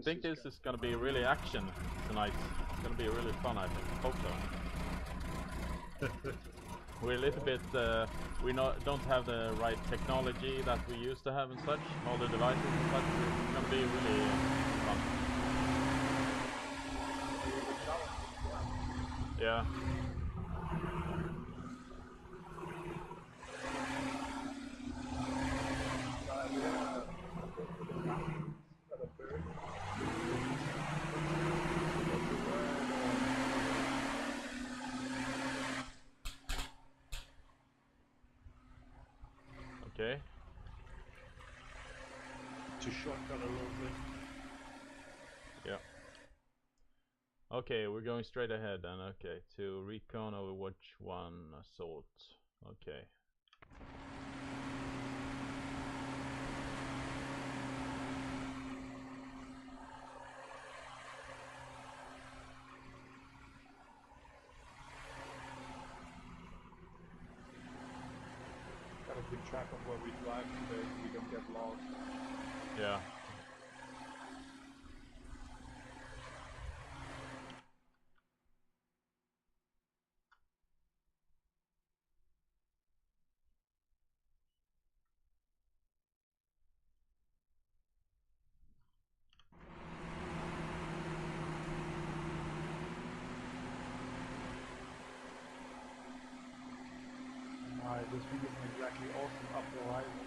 think this is gonna be really action tonight. It's gonna be really fun, I think. Hope so. We're a little bit, we don't have the right technology that we used to have and such, all the devices and such. It's gonna be really fun. Yeah. Okay. To shortcut a little bit. Yeah. Okay, we're going straight ahead then. Okay, to Recon Overwatch 1 Assault. Okay. Gotta keep track of where we drive so that we don't get lost. Yeah. This thing isn't exactly awesome up the horizon.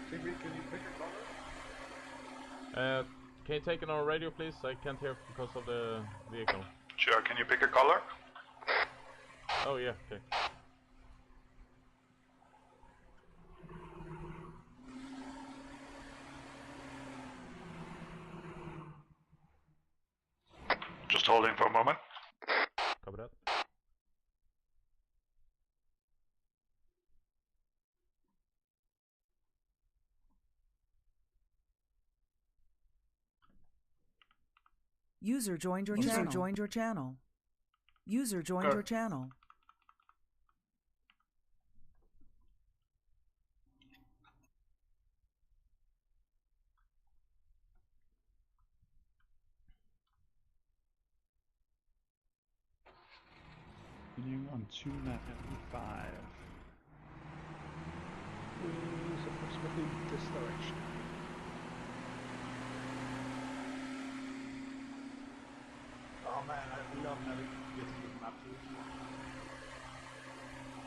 Can you pick a color? Can you take it on radio, please? I can't hear because of the vehicle. Sure, can you pick a color? Oh yeah, okay. Just holding for a moment. Copy that. User joined your channel. User joined your channel. User joined your channel. Continuing on 295. Is approximately this direction. Oh man, I love navigating the map.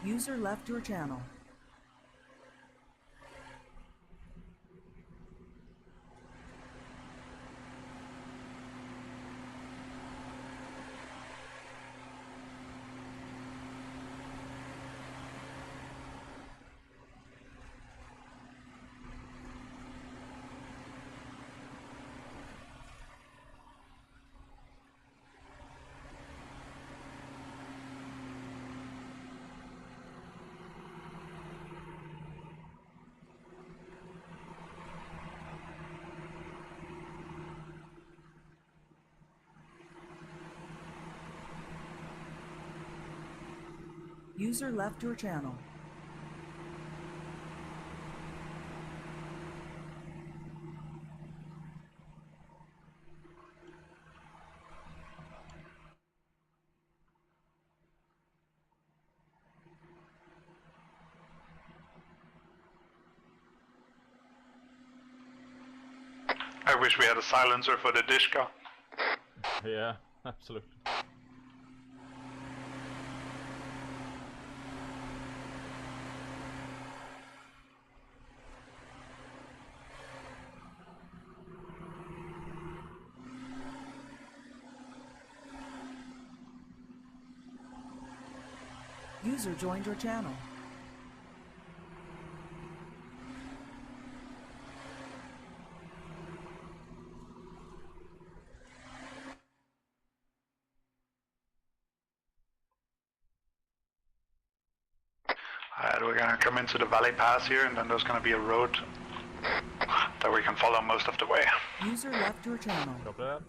User left your channel. User left your channel. I wish we had a silencer for the Dishka. Yeah, absolutely. User joined your channel. We're gonna come into the valley pass here, and then there's gonna be a road that we can follow most of the way. User left your channel. Copy that.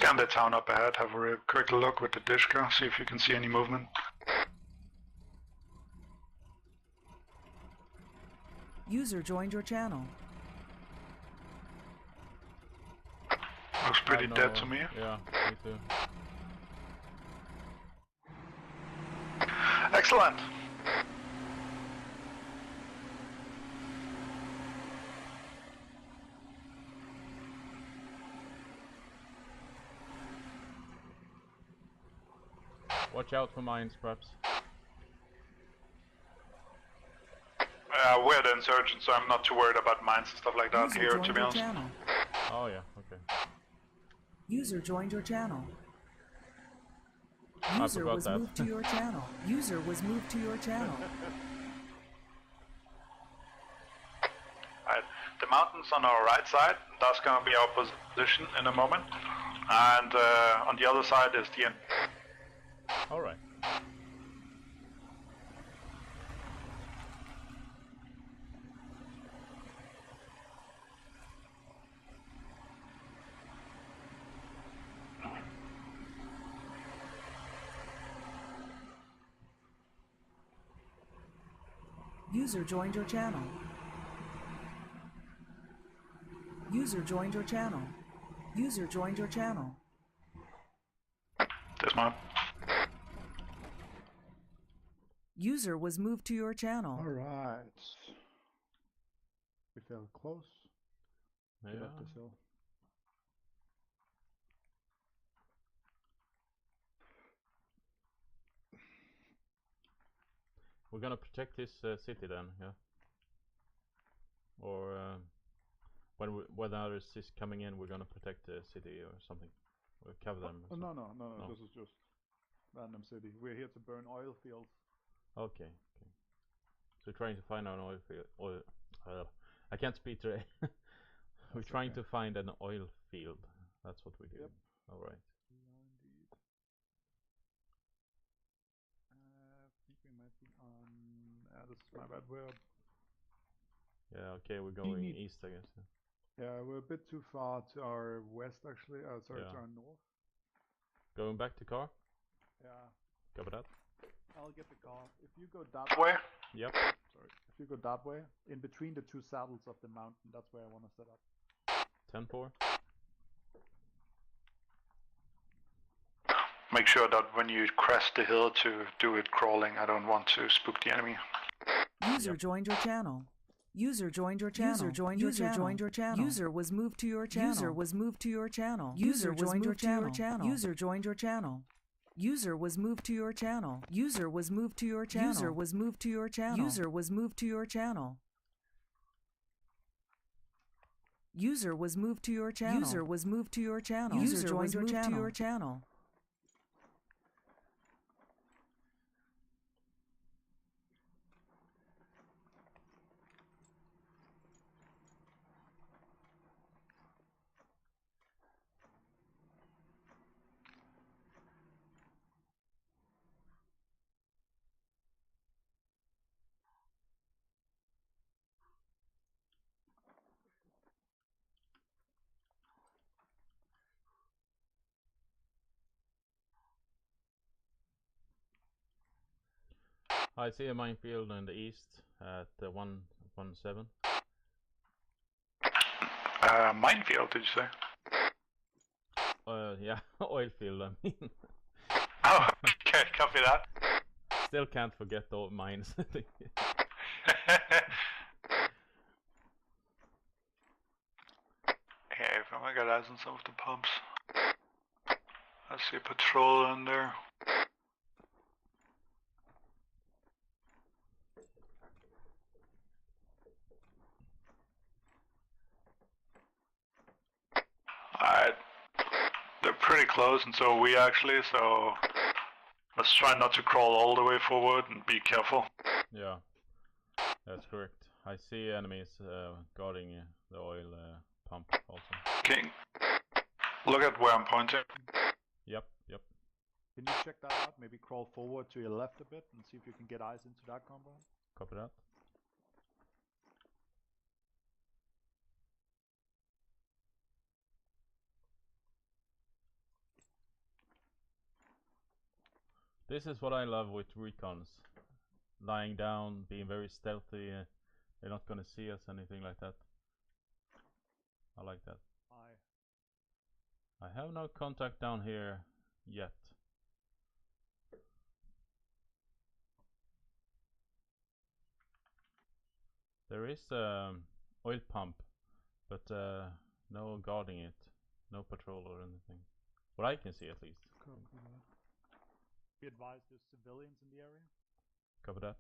Scan the town up ahead, have a quick look with the Dishka, see if you can see any movement. User joined your channel. Looks pretty dead to me. Yeah, me too. Excellent! Watch out for mines, perhaps. We're the Insurgents, so I'm not too worried about mines and stuff like that User here, joined to be your honest. channel. Oh yeah, okay. User joined your channel. I User forgot was that. moved to your channel. User was moved to your channel. Right. The mountains on our right side, that's going to be our position in a moment. And on the other side is the... Alright. User joined your channel. User joined your channel. User joined your channel. Dismount. User was moved to your channel. Alright. We fell close. Get Yeah. up this hill. We're gonna protect this city then, yeah? Or when others is coming in, we're gonna protect the city or something. Or cover them. Oh, or no, something. no, No. this is just random city. We're here to burn oil fields. Okay, okay. So we're trying to find an oil field. I can't speak today. We're That's trying okay. to find an oil field. That's what we do. Yep. All right. Indeed. I think we might be on... this is my bad. Yeah. Okay, we're going need- east, I guess. Yeah. Yeah, we're a bit too far to our west, actually. Sorry, Yeah. to our north. Going back to car. Yeah, Cover that. I'll get the car. If you go that way... Yep. Sorry. If you go that way, in between the two saddles of the mountain, that's where I want to set up. 10-4. Make sure that when you crest the hill to do it crawling, I don't want to spook the enemy. User joined your channel. User joined your channel. User joined your channel. Joined your channel. User was moved to your channel. User was moved to your channel. User joined your channel. User joined your channel. User was moved to your channel. User was moved to your channel. User was moved to your channel. User was moved to your channel. User was moved to your channel. User was moved to your channel. User was moved to your channel. I see a minefield in the east at 117. Minefield, did you say? Yeah, oil field, I mean. Oh, okay, copy that. Still can't forget the mines, I think. Yeah, if I got eyes on some of the pumps. I see a patrol in there. Alright. They're pretty close, and so are we actually, so let's try not to crawl all the way forward and be careful. Yeah, that's correct. I see enemies guarding the oil pump also. King, look at where I'm pointing. Yep, yep. Can you check that out? Maybe crawl forward to your left a bit and see if you can get eyes into that compound. Copy that. This is what I love with recons. Lying down, being very stealthy. They're not gonna see us, anything like that. I like that. I have no contact down here yet. There is oil pump, but no guarding it, no patrol or anything. What I can see at least. Be advised there's civilians in the area. Cover that.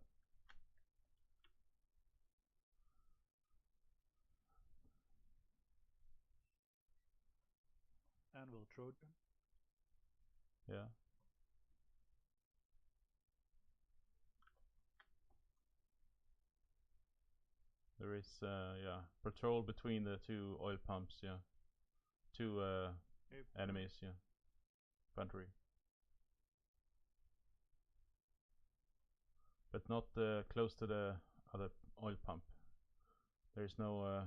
Anvil Trojan. Yeah. There is yeah, patrol between the two oil pumps, yeah. Two enemies, yeah. Infantry. But not close to the other oil pump. There's no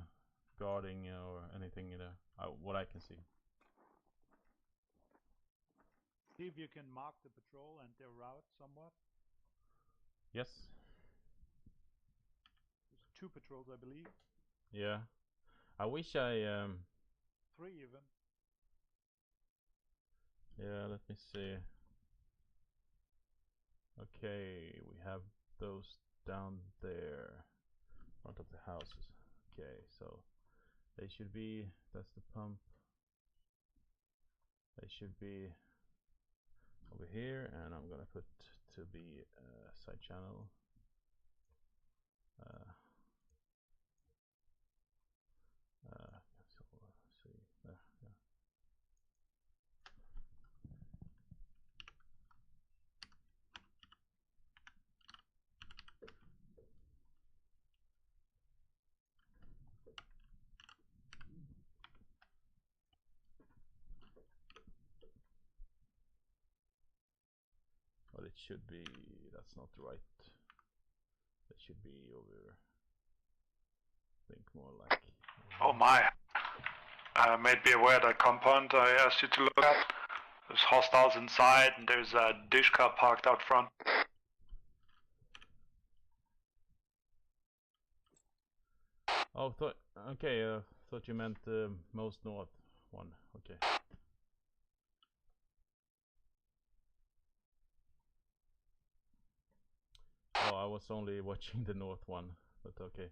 guarding or anything in there, what I can see. See if you can mark the patrol and their route somewhat. Yes. There's 2 patrols, I believe. Yeah. I wish I 3 even. Yeah, let me see. Okay, we have those down there in front of the houses. Okay, so they should be, that's the pump. They should be over here, and I'm gonna put to be side channel. So let's see there, yeah. But it should be, that's not right. It should be over, I think more like. Oh my. Made me aware that compound I asked you to look at. There's hostiles inside and there's a dish car parked out front. Oh, okay, thought you meant the most north one. Okay. Oh, I was only watching the north one, but okay.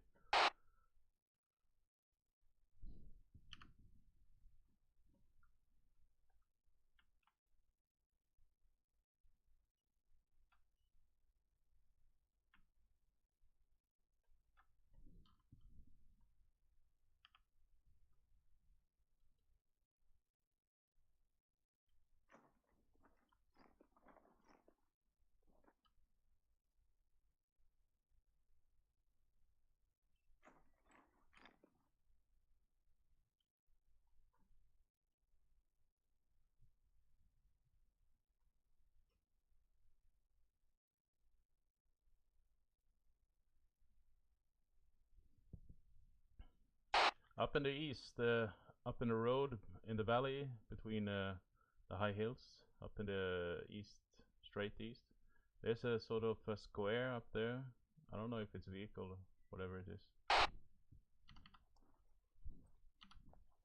Up in the east, up in the road, in the valley, between the high hills, up in the east, straight east, there's a sort of a square up there. I don't know if it's a vehicle or whatever it is.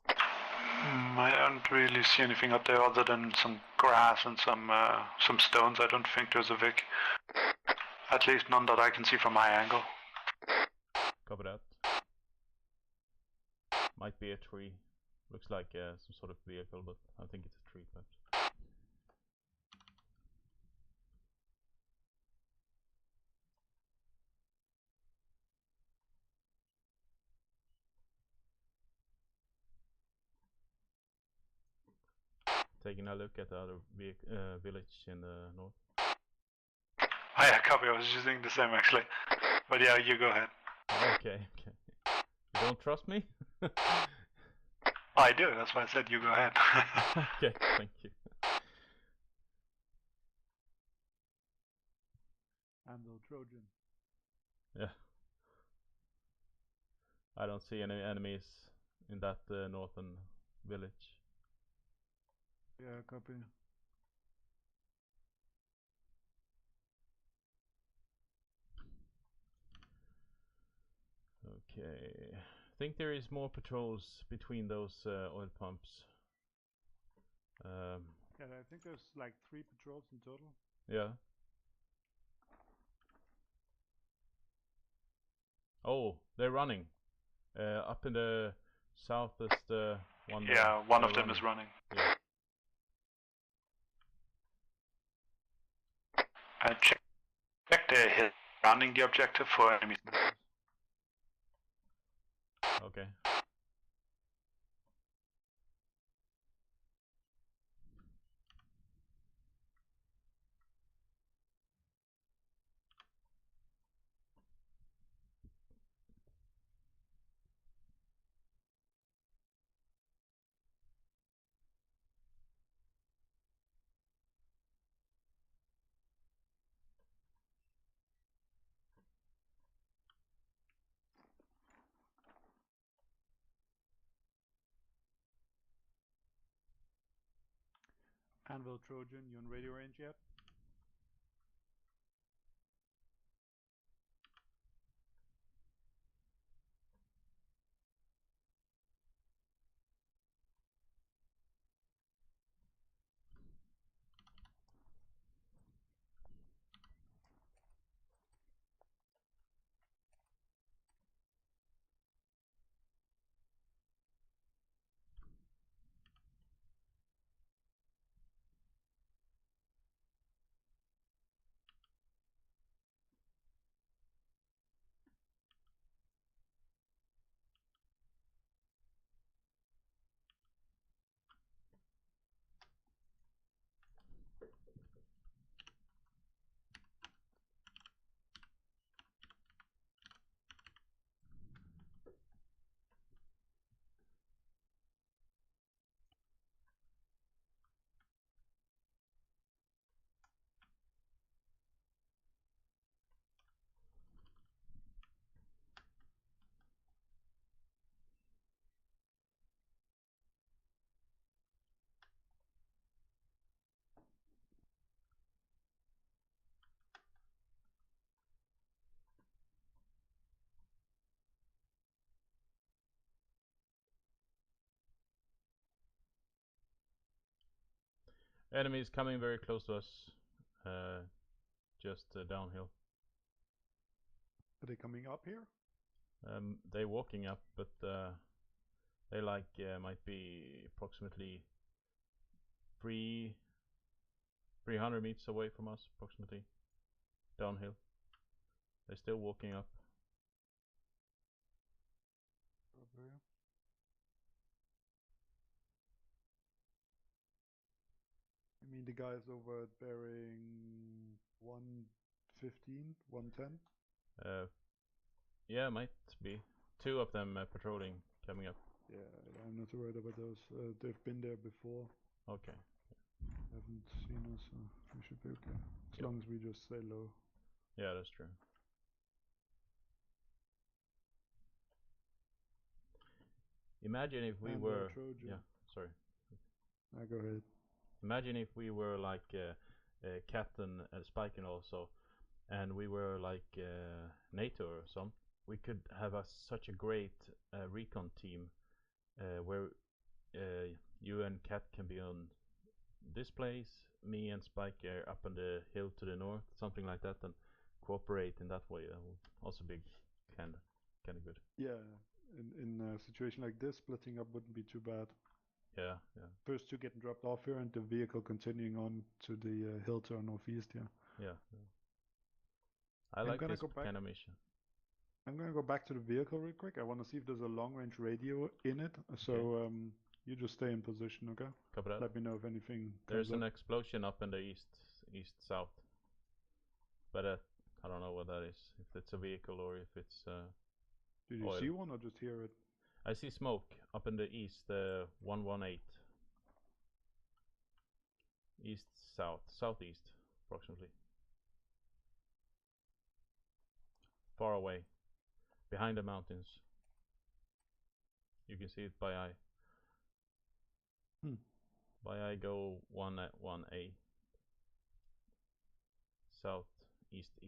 I don't really see anything up there other than some grass and some stones. I don't think there's a Vic. At least none that I can see from my angle. Cover that. Might be a tree. Looks like some sort of vehicle, but I think it's a tree. But taking a look at the other village in the north. Oh yeah, copy. I was just doing the same actually. But yeah, you go ahead. Okay, okay. You don't trust me? I do. That's why I said you go ahead. Okay, thank you. Anvil Trojan. Yeah. I don't see any enemies in that northern village. Yeah, copy. Okay. I think there is more patrols between those oil pumps. Yeah, I think there's like 3 patrols in total. Yeah. Oh, they're running. Up in the southeast one. Yeah, one of them is running. Yeah. Check the hill surrounding the objective for enemies. Okay. Anvil Trojan, you on radio range yet? Enemies coming very close to us. Just downhill. Are they coming up here? They're walking up, but they like might be approximately 300 meters away from us, approximately downhill. They're still walking up. Over. You mean the guys over at bearing 115, 110? Yeah, might be. 2 of them patrolling, coming up. Yeah, I'm not worried about those. They've been there before. Okay. Haven't seen us, so we should be okay. As long as we just stay low. Yeah, that's true. Imagine if we were... Trojan. Yeah, sorry. Go ahead. Imagine if we were like Captain Spiken also, and we were like NATO or something. We could have such a great recon team where you and Cat can be on this place, me and Spike are up on the hill to the north, something like that, and cooperate in that way. Would also be kind of good. Yeah, in a situation like this, splitting up wouldn't be too bad. Yeah. First 2 getting dropped off here, and the vehicle continuing on to the hill to our northeast. Yeah. I like this kind of mission. I'm gonna go back to the vehicle real quick. I want to see if there's a long-range radio in it. So you just stay in position, okay? Copy that. Let me know if anything There's comes an up. explosion up in the east-south. But I don't know what that is. If it's a vehicle or if it's Did you oil. see one or just hear it? I see smoke up in the east, 118. Southeast, approximately. Far away, behind the mountains. You can see it by eye. By eye, go 1A. South, east.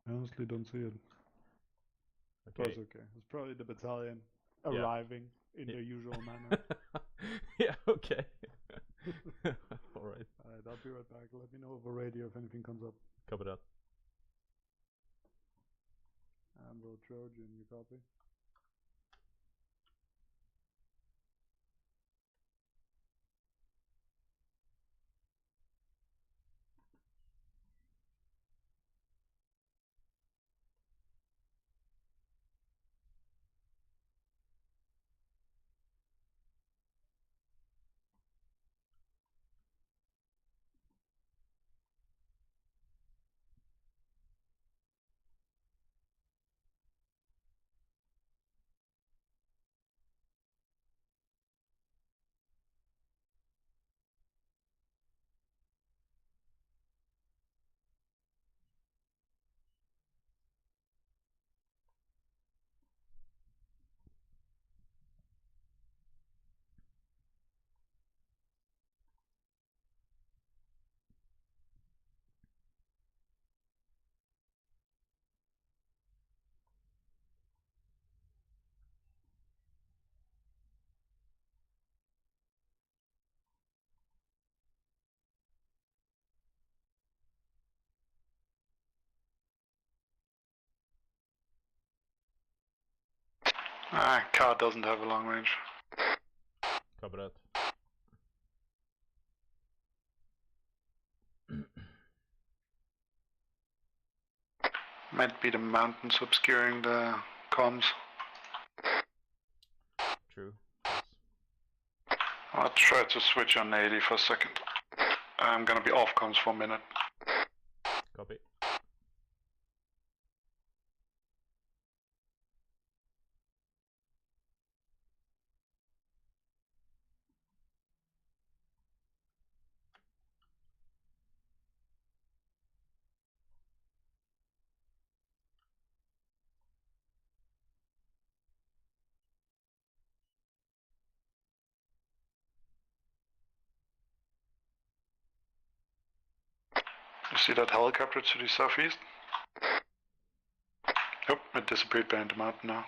I honestly don't see it. But Okay. it's okay. It's probably the battalion Yeah. arriving in their usual manner. Yeah, okay. Alright. Alright, I'll be right back. Let me know over radio if anything comes up. Copy that. And we'll Trojan, you copy? Car doesn't have a long range. Copy that. Might be the mountains obscuring the comms. True. Yes. I'll try to switch on 80 for a second. I'm gonna be off comms for a minute. Copy. You see that helicopter to the southeast? Nope, it disappeared behind the mountain now.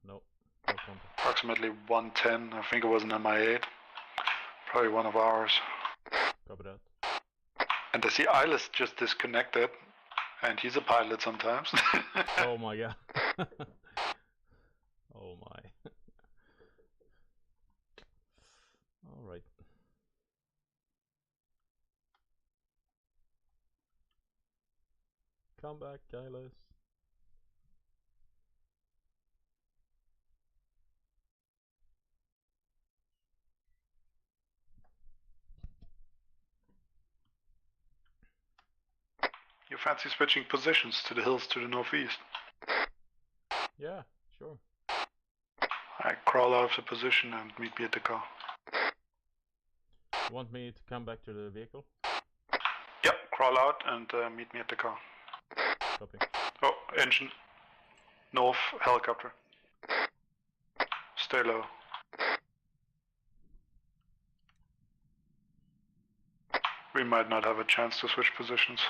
No. No contact. Approximately 110, I think it was an MI8. Probably one of ours. Copy that. And I see Eyeless just disconnected, and he's a pilot sometimes. Oh my god. Oh my. Alright. Come back, Kylus. You fancy switching positions to the hills to the northeast? Yeah, sure. I crawl out of the position and meet me at the car. You want me to come back to the vehicle? Yep, crawl out and meet me at the car. Copy. Oh, engine. North, helicopter. Stay low. We might not have a chance to switch positions.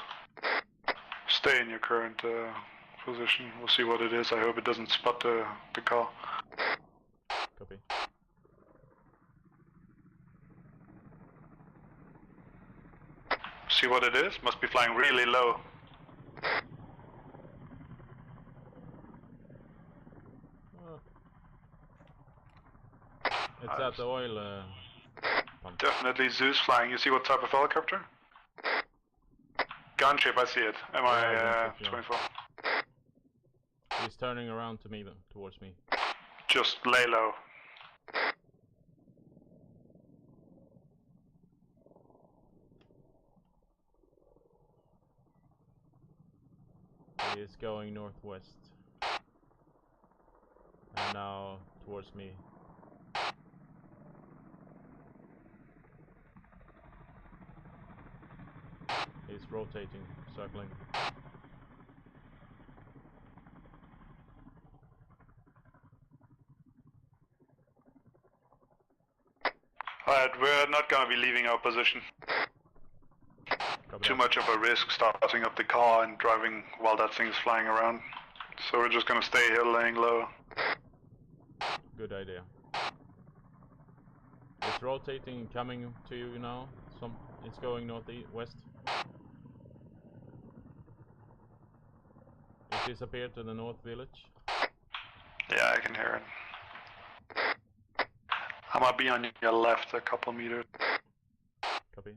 Stay in your current position. We'll see what it is. I hope it doesn't spot the car. Copy. See what it is? Must be flying really low. It's at the oil pump. Definitely Zeus flying. You see what type of helicopter? Gunship, I see it. gunship, 24. He's turning around to me, towards me. Just lay low. He is going northwest. And now towards me. He's rotating, circling. Alright, we're not gonna be leaving our position. Copy. too much of a risk starting up the car and driving while that thing's flying around. So we're just gonna stay here laying low. Good idea. It's rotating, coming to you now. It's going northeast, west. It disappeared to the north village. Yeah, I can hear it. I might be on your left a couple meters. Copy.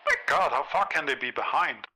My God, how far can they be behind?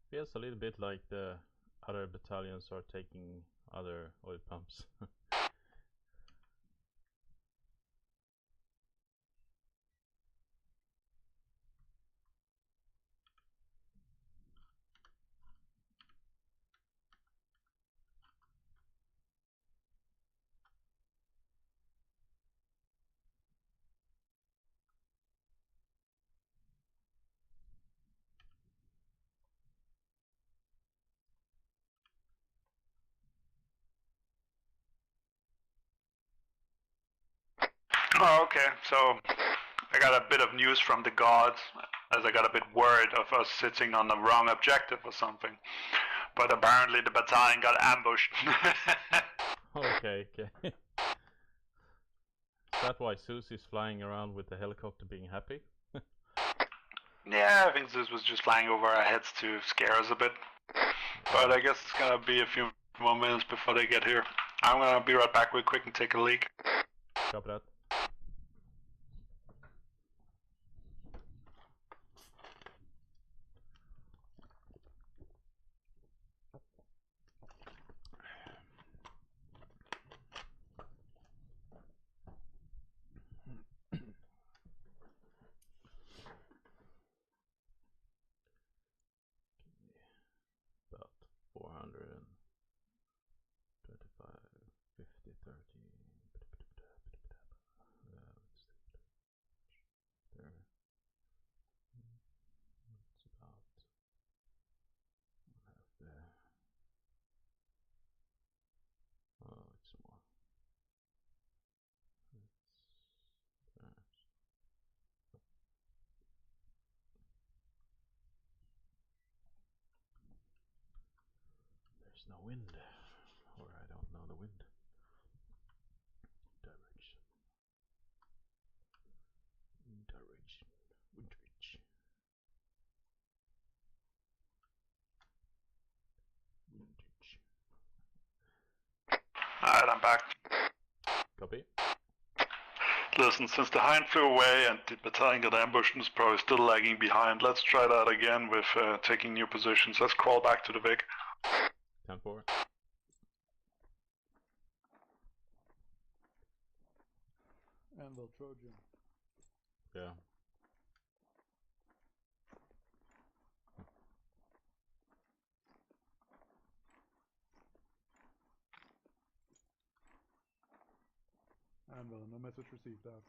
Feels a little bit like the other battalions are taking other oil pumps. Oh, okay, so I got a bit of news from the gods, as I got a bit worried of us sitting on the wrong objective or something. But apparently the battalion got ambushed. Okay. Is that why Susie's flying around with the helicopter being happy? Yeah, I think Zeus was just flying over our heads to scare us a bit. But I guess it's gonna be a few more minutes before they get here. I'm gonna be right back real quick and take a leak. Copy that. About 425, 50, 30. There. It's about half there. Oh, it's more. There. There's no wind, or I don't know the wind. back. Copy. Listen, since the Hind flew away and the battalion got ambushed and is probably still lagging behind, let's try that again with taking new positions. Let's crawl back to the Vic. 10-4. Anvil Trojan. Yeah. Anvil, no message received out.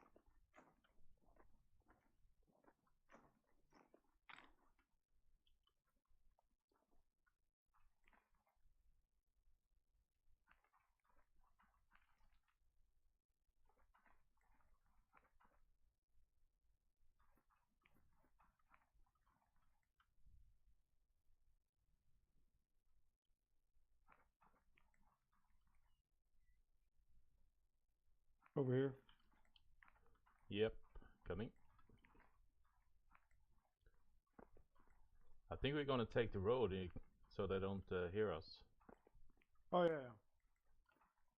Over here. Yep, coming. I think we're gonna take the road so they don't hear us. Oh yeah, yeah.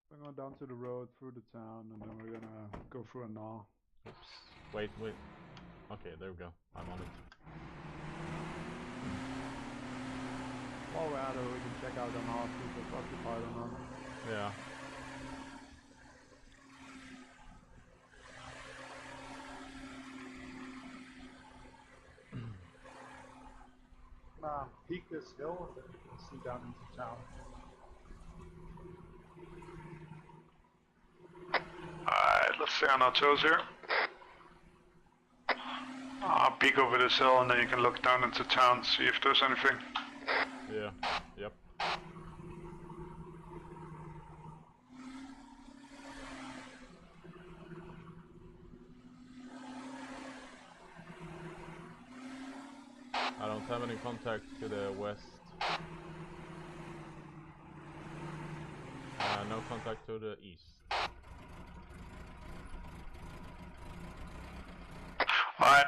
We're going down to the road, through the town, and then we're gonna go through a gnaw. Oops. Wait. Okay, there we go. I'm on it. While we're at it, we can check out the gnaw, see if it's occupied or not. Yeah. Peek this hill and then you can see down into town. Alright, let's stay on our toes here. I'll peek over this hill and then you can look down into town, see if there's anything. Yeah. Yep. I don't have any contact to the west. No contact to the east. Alright.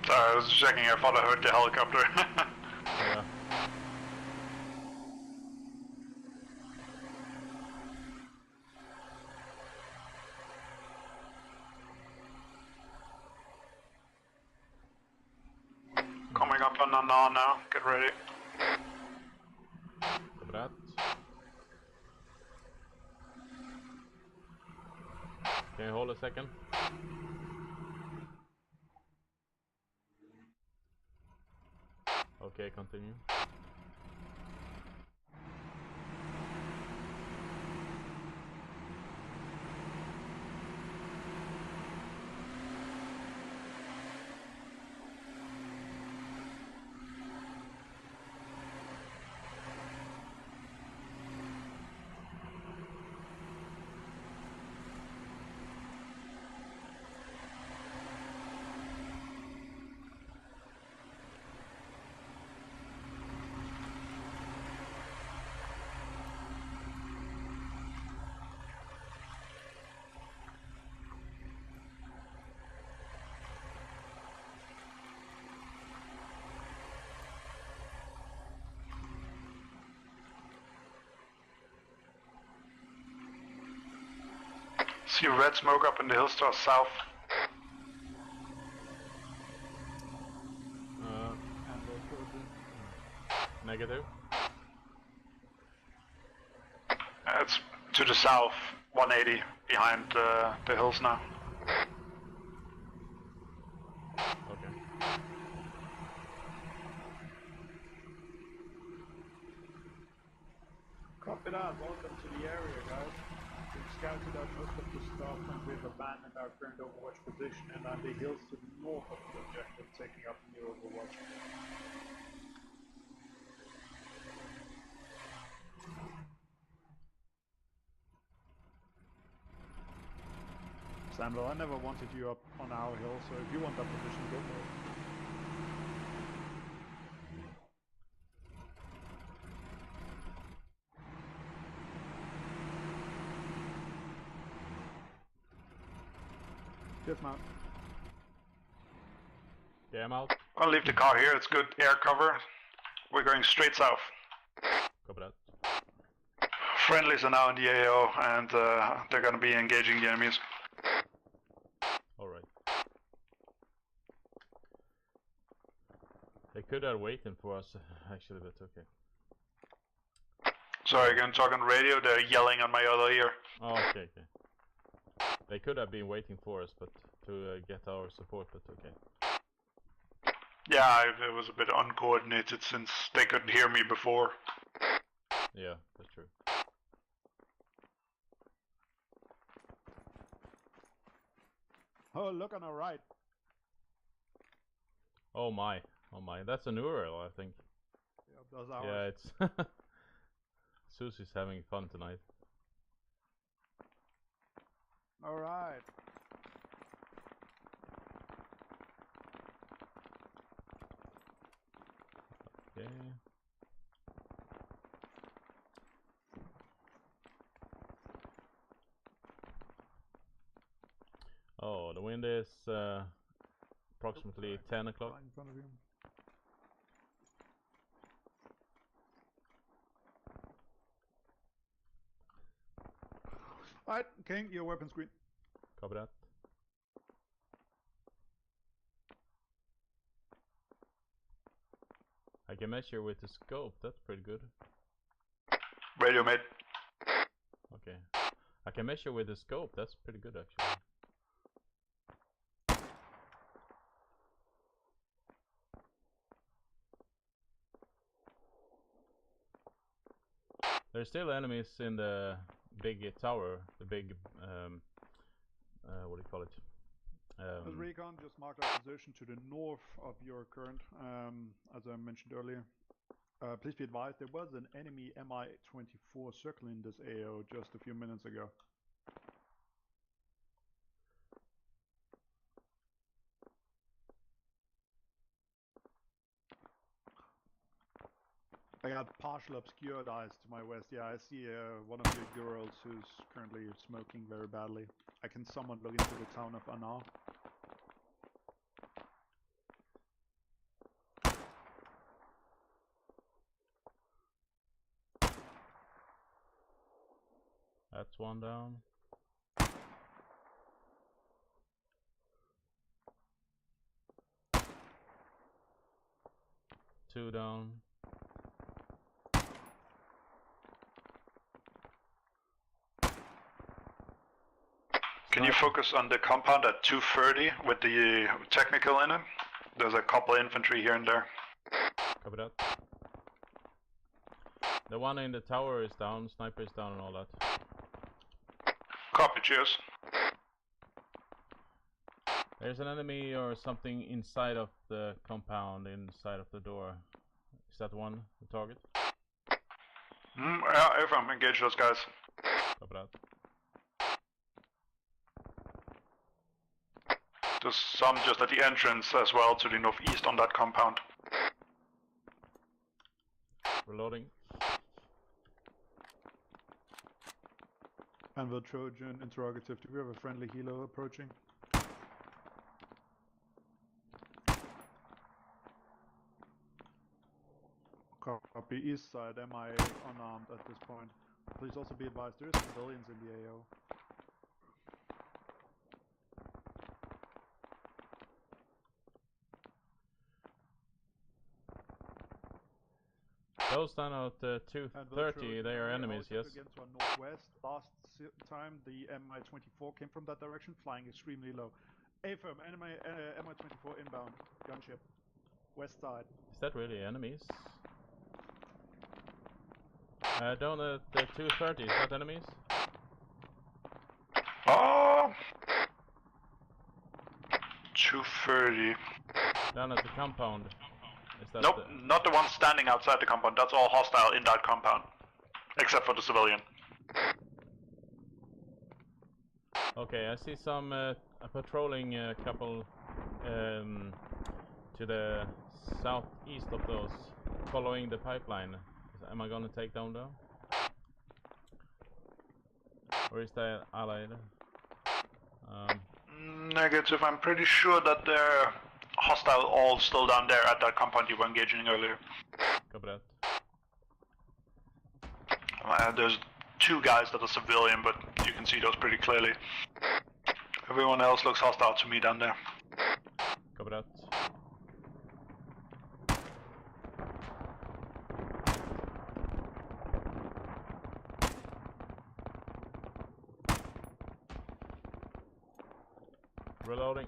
Sorry, I was checking. I thought I heard the helicopter. Yeah. Coming up on the gnaw now. Get ready. Copy that. Can you hold a second? Okay, continue. See red smoke up in the hills to our south. Negative. It's to the south, 180, behind the hills now. Okay. Copy that, welcome to the area, guys. We've scouted out most of the stuff and we've abandoned our current overwatch position and on the hills to the north of the objective, taking up new overwatch. Samuel, I never wanted you up on our hill, so if you want that position, go for it. Dismount. Okay, I'm out. I'll leave the car here, it's good air cover. We're going straight south. Copy that. Friendlies are now in the AO and they're gonna be engaging the enemies. Alright. They could have waited for us, actually, but okay. Sorry, again, talking radio, they're yelling on my other ear. Oh, okay. They could have been waiting for us, but to get our support, but okay. Yeah, it was a bit uncoordinated since they couldn't hear me before. Yeah, that's true. Oh, look on our right. Oh my, that's an Ural, I think. Yeah, those are Yeah, ours. it's... Susie's having fun tonight. Alright. Okay. Oh, the wind is approximately 10 o'clock. Right in front of you. Alright, King, your weapon screen. Copy that. I can measure with the scope, that's pretty good. Radio mate. Okay. I can measure with the scope, that's pretty good actually. There's still enemies in the big tower, the big, what do you call it? As Recon just marked our position to the north of your current, as I mentioned earlier. Please be advised, there was an enemy Mi-24 circling this AO just a few minutes ago. I got partial obscured eyes to my west. Yeah, I see one of your girls who's currently smoking very badly. I can somewhat look into the town of Anar. That's one down. Two down. Can you focus on the compound at 230 with the technical in it? There's a couple infantry here and there. Copy that. The one in the tower is down, sniper is down and all that. Copy, cheers. There's an enemy or something inside of the compound, inside of the door. Is that one, the target? Yeah, if I'm engage those guys. Copy that. There's some just at the entrance as well to the northeast on that compound. Reloading. Anvil Trojan, interrogative. Do we have a friendly helo approaching? Copy. East side, MI unarmed at this point. Please also be advised, there is civilians in the AO. Those down at 230, they are enemies, yes. Again to our northwest. Last time the Mi-24 came from that direction, flying extremely low. A-firm, Mi-24 inbound, gunship, west side. Is that really enemies? Down at 230, is that enemies? Oh! 230. Down at the compound. Is that Nope, not the one standing outside the compound. That's all hostile in that compound. Except for the civilian. Okay, I see some patrolling couple to the southeast of those, following the pipeline. Am I gonna take down though? Or is that allied? Negative. I'm pretty sure that they're hostile all still down there at that compound you were engaging earlier. Copy that. There's 2 guys that are civilian, but you can see those pretty clearly. Everyone else looks hostile to me down there. Copy that. Reloading.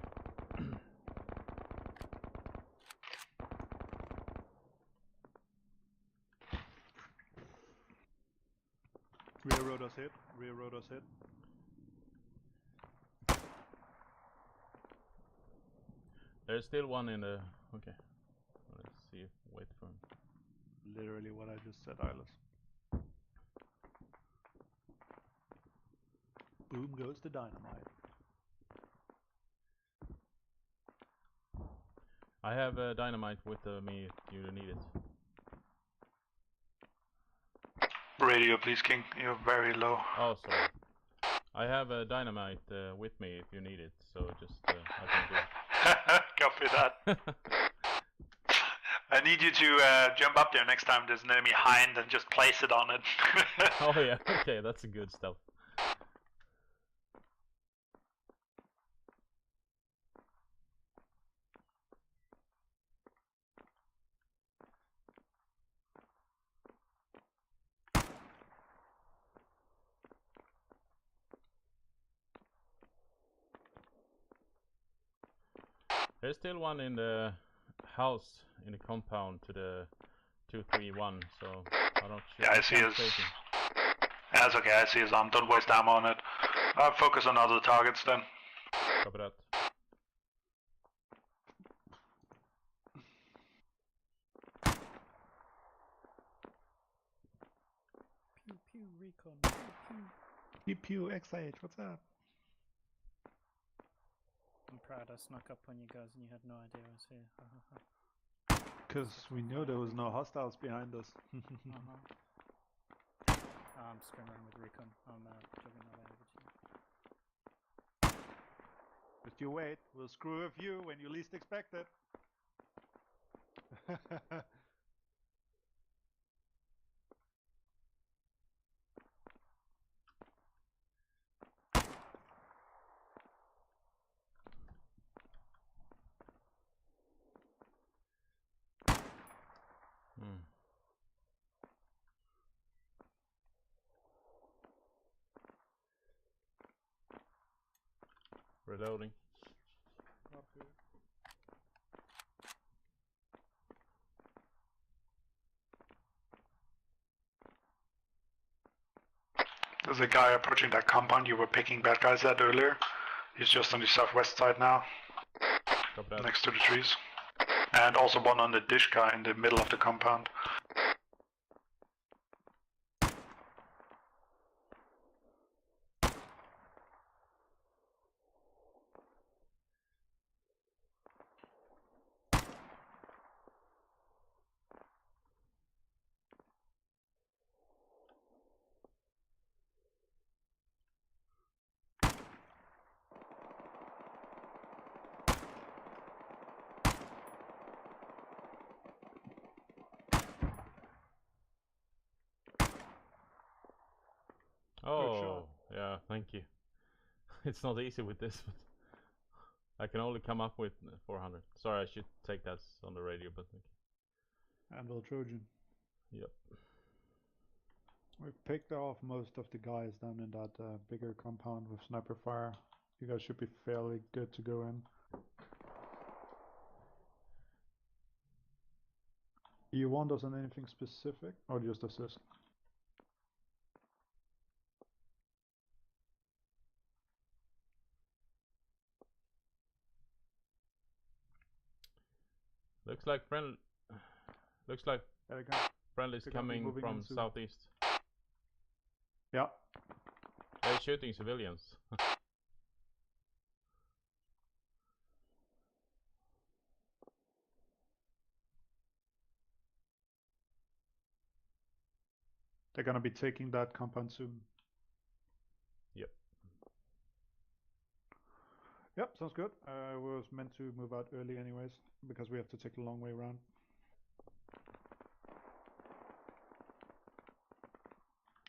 Railroad us hit. Railroad us hit. There's still one in the... Okay. Let's see. Wait for him. Literally what I just said, Eyeless. Boom goes the dynamite. I have dynamite with me if you need it. Radio, please, King. You're very low. Oh, sorry. I have dynamite with me if you need it, so just I can do it. Copy that. I need you to jump up there next time there's an enemy behind and just place it on it. Oh yeah, okay, that's a good stuff. There's still one in the house, in the compound to the 231, so I don't... Yeah, I see his... Yeah, that's okay, I see his arm. Don't waste ammo on it. I'll focus on other targets then. Copy that. Pew pew recon. Pew pew. Pew XH, what's up? I'm proud I snuck up on you guys and you had no idea I was here. Because we knew there was no hostiles behind us. I'm screwing around with recon. I'm jumping my way over to you. Just you wait, we'll screw with you when you least expect it. Reloading. There's a guy approaching that compound you were picking bad guys at earlier. He's just on the southwest side now, next to the trees. And also one on the dish guy in the middle of the compound. Oh, yeah, thank you. It's not easy with this, but I can only come up with 400. Sorry, I should take that on the radio, but thank you. Anvil Trojan. Yep. We picked off most of the guys down in that bigger compound with sniper fire. You guys should be fairly good to go in. You want us on anything specific or just assist? Looks like friendly's coming from southeast. Yeah. They're shooting civilians. They're gonna be taking that compound soon. Yep. Yep, sounds good. We was meant to move out early anyways, because we have to take the long way around.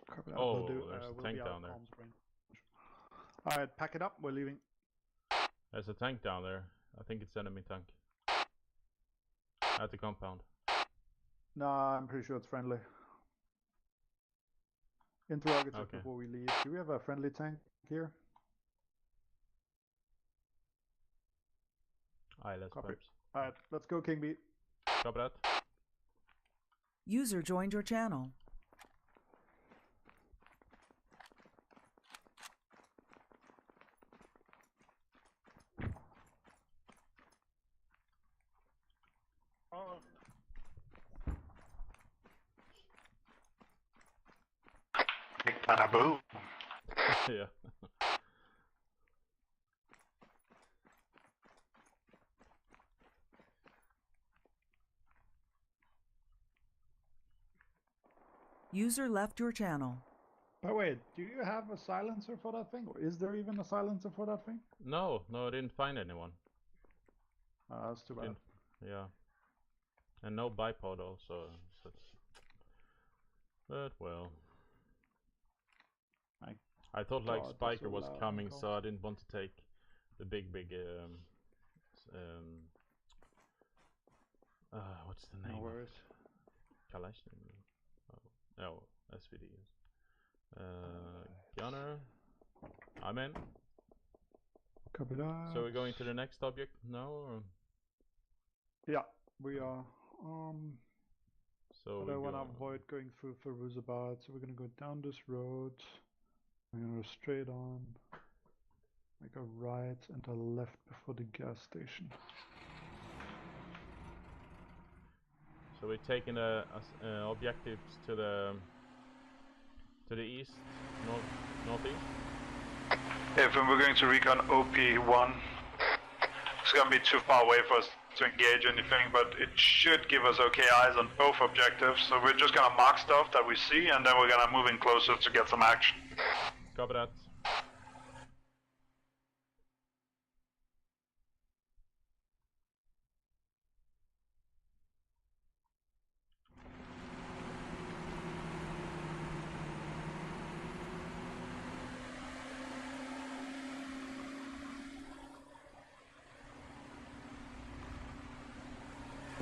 Copy that. Oh, We'll there's a we'll tank be out down of there. arms range. Alright, pack it up, we're leaving. There's a tank down there. I think it's enemy tank. At the compound. Nah, I'm pretty sure it's friendly. Interrogative Okay. before we leave. Do we have a friendly tank here? Aye, let's Copy. perhaps. Alright, let's go, King Bee. Copy that. User joined your channel. Big bada boo. Yeah. User left your channel. But wait, do you have a silencer for that thing? Or is there even a silencer for that thing? No, I didn't find anyone. That's too bad. Yeah. And no bipod also. But well. I thought like God, Spiker that's so was loud coming, and so I didn't want to take the big what's the name? No worries. Kalashnikov. No, HVTs. Gunner. I'm in. Copy that. So we're going to the next object now, or? Yeah, we are. So But I want to avoid going through Firuzabad, so we're gonna go down this road. We're gonna go straight on, make a right and a left before the gas station. So we're taking the objectives to the east, northeast. If we're going to recon OP1, it's gonna be too far away for us to engage anything, but it should give us okay eyes on both objectives. So we're just gonna mark stuff that we see, and then we're gonna move in closer to get some action. Copy that.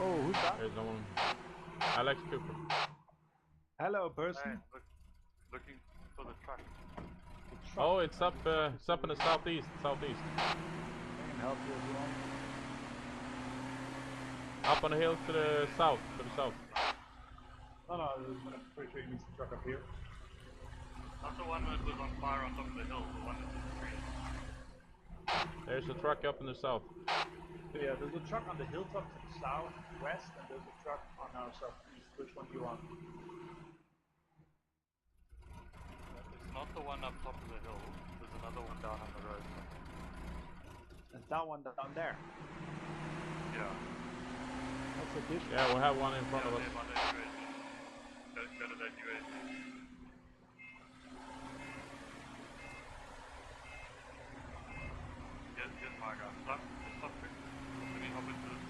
Oh, who's that? There's no one. Alex Cooper. Hello, person. Looking for the truck. Oh, it's up in the southeast. I can help you if you want. Up on the hill to the south. No, I'm pretty sure he needs the truck up here. Not the one that was on fire on top of the hill, the one that's in the tree. There's a truck up in the south. So yeah, there's a truck on the hilltop to the southwest, and there's a truck on our southeast. Which one do you want? It's not the one up top of the hill. There's another one down on the road. There's that one down there. Yeah. That's a dish. Yeah, we have one in front of us. Go to that UAC. Here's my guy. Stop quick. Let me hop into this.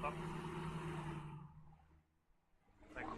Stop. Thank you.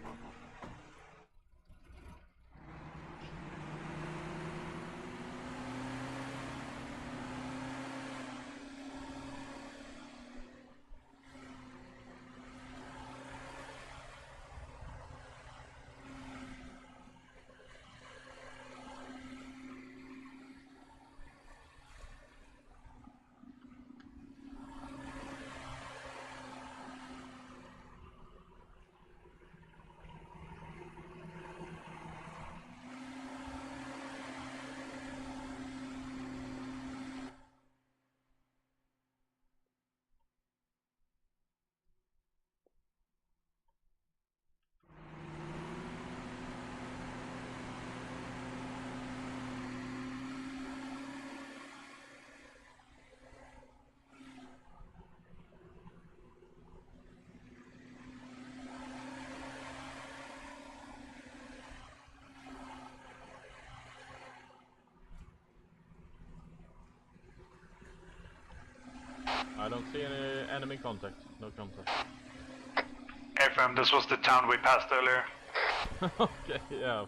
enemy contact. No contact. FM, this was the town we passed earlier. Okay, yeah.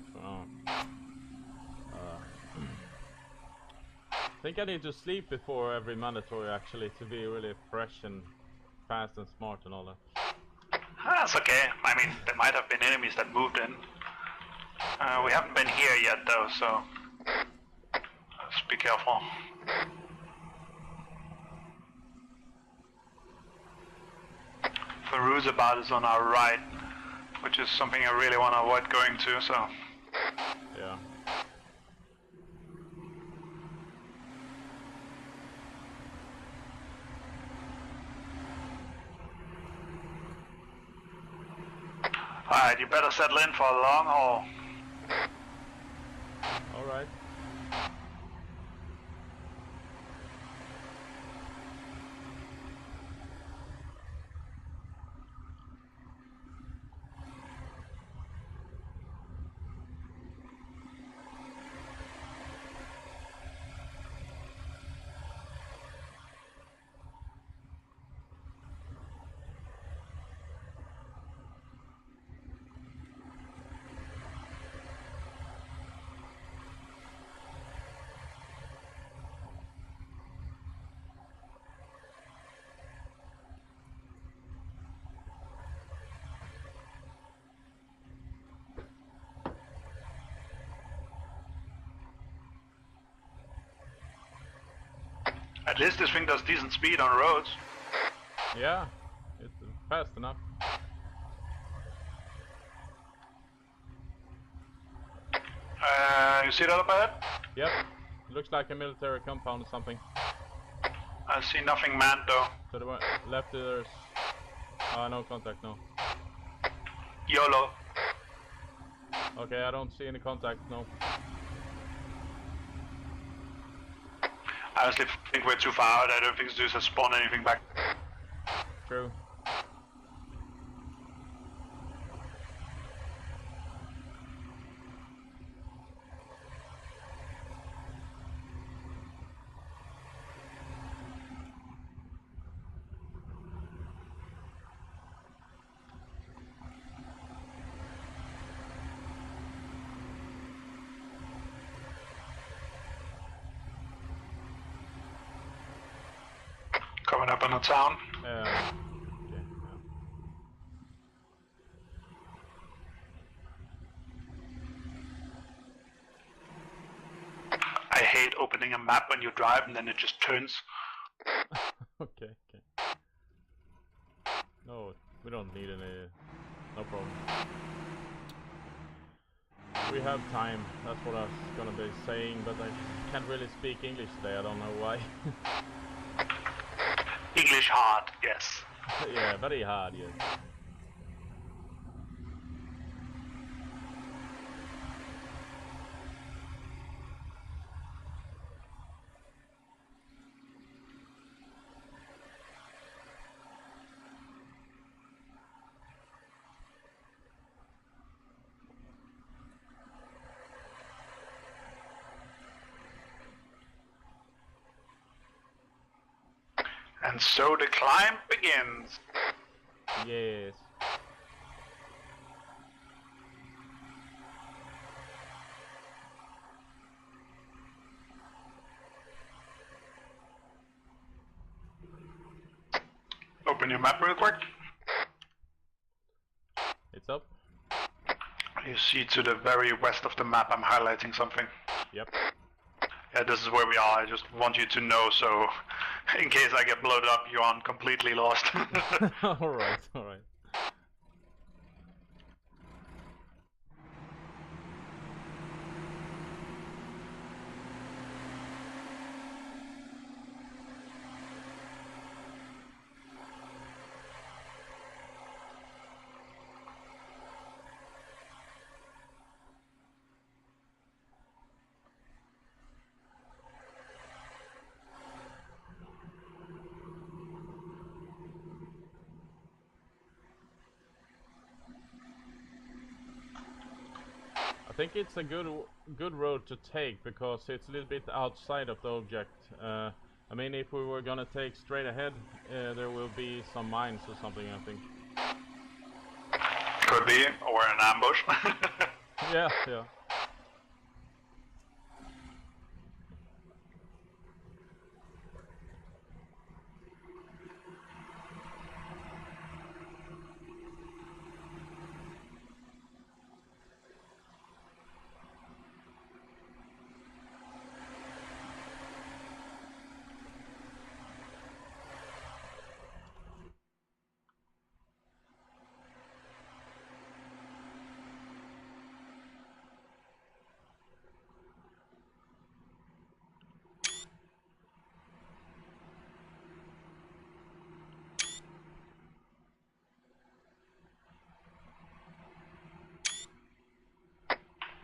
I think I need to sleep before every mandatory actually to be really fresh and fast and smart and all that. That's okay. I mean, there might have been enemies that moved in. We haven't been here yet though, so let's be careful. Firouzabad is on our right, which is something I really want to avoid going to, so... Yeah. Alright, you better settle in for a long haul. Alright. At least this thing does decent speed on roads. Yeah, it's fast enough. You see that up ahead? Yep, looks like a military compound or something. I see nothing manned though. To the left there's... no contact, no. YOLO. Okay, I don't see any contact, no. I honestly think we're too far out. I don't think Zeus has spawned anything back. True. Coming up on the town. Okay, yeah. I hate opening a map when you drive and then it just turns. Okay. No, we don't need any... No problem. We have time, that's what I was gonna be saying, but I can't really speak English today, I don't know why. English hard, yes. Yeah, very hard, yes. And so the climb begins. Yes. Open your map real quick. It's up. You see to the very west of the map I'm highlighting something. Yep. Yeah, this is where we are. I just want you to know, so in case I get blown up, you aren't completely lost. Alright. I think it's a good road to take because it's a little bit outside of the object. I mean, if we were gonna take straight ahead, there will be some mines or something, I think. Could be, or an ambush. Yeah, yeah.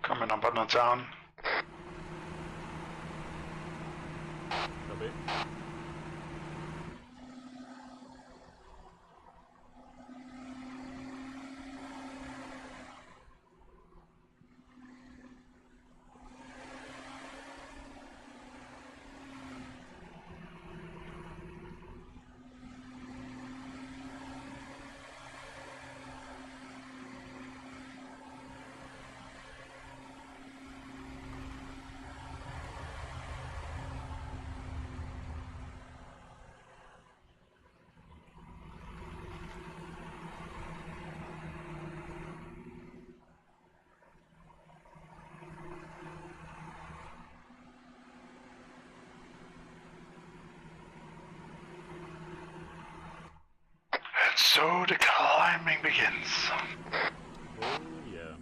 Coming up on the town. Copy. So the climbing begins. Oh, yeah.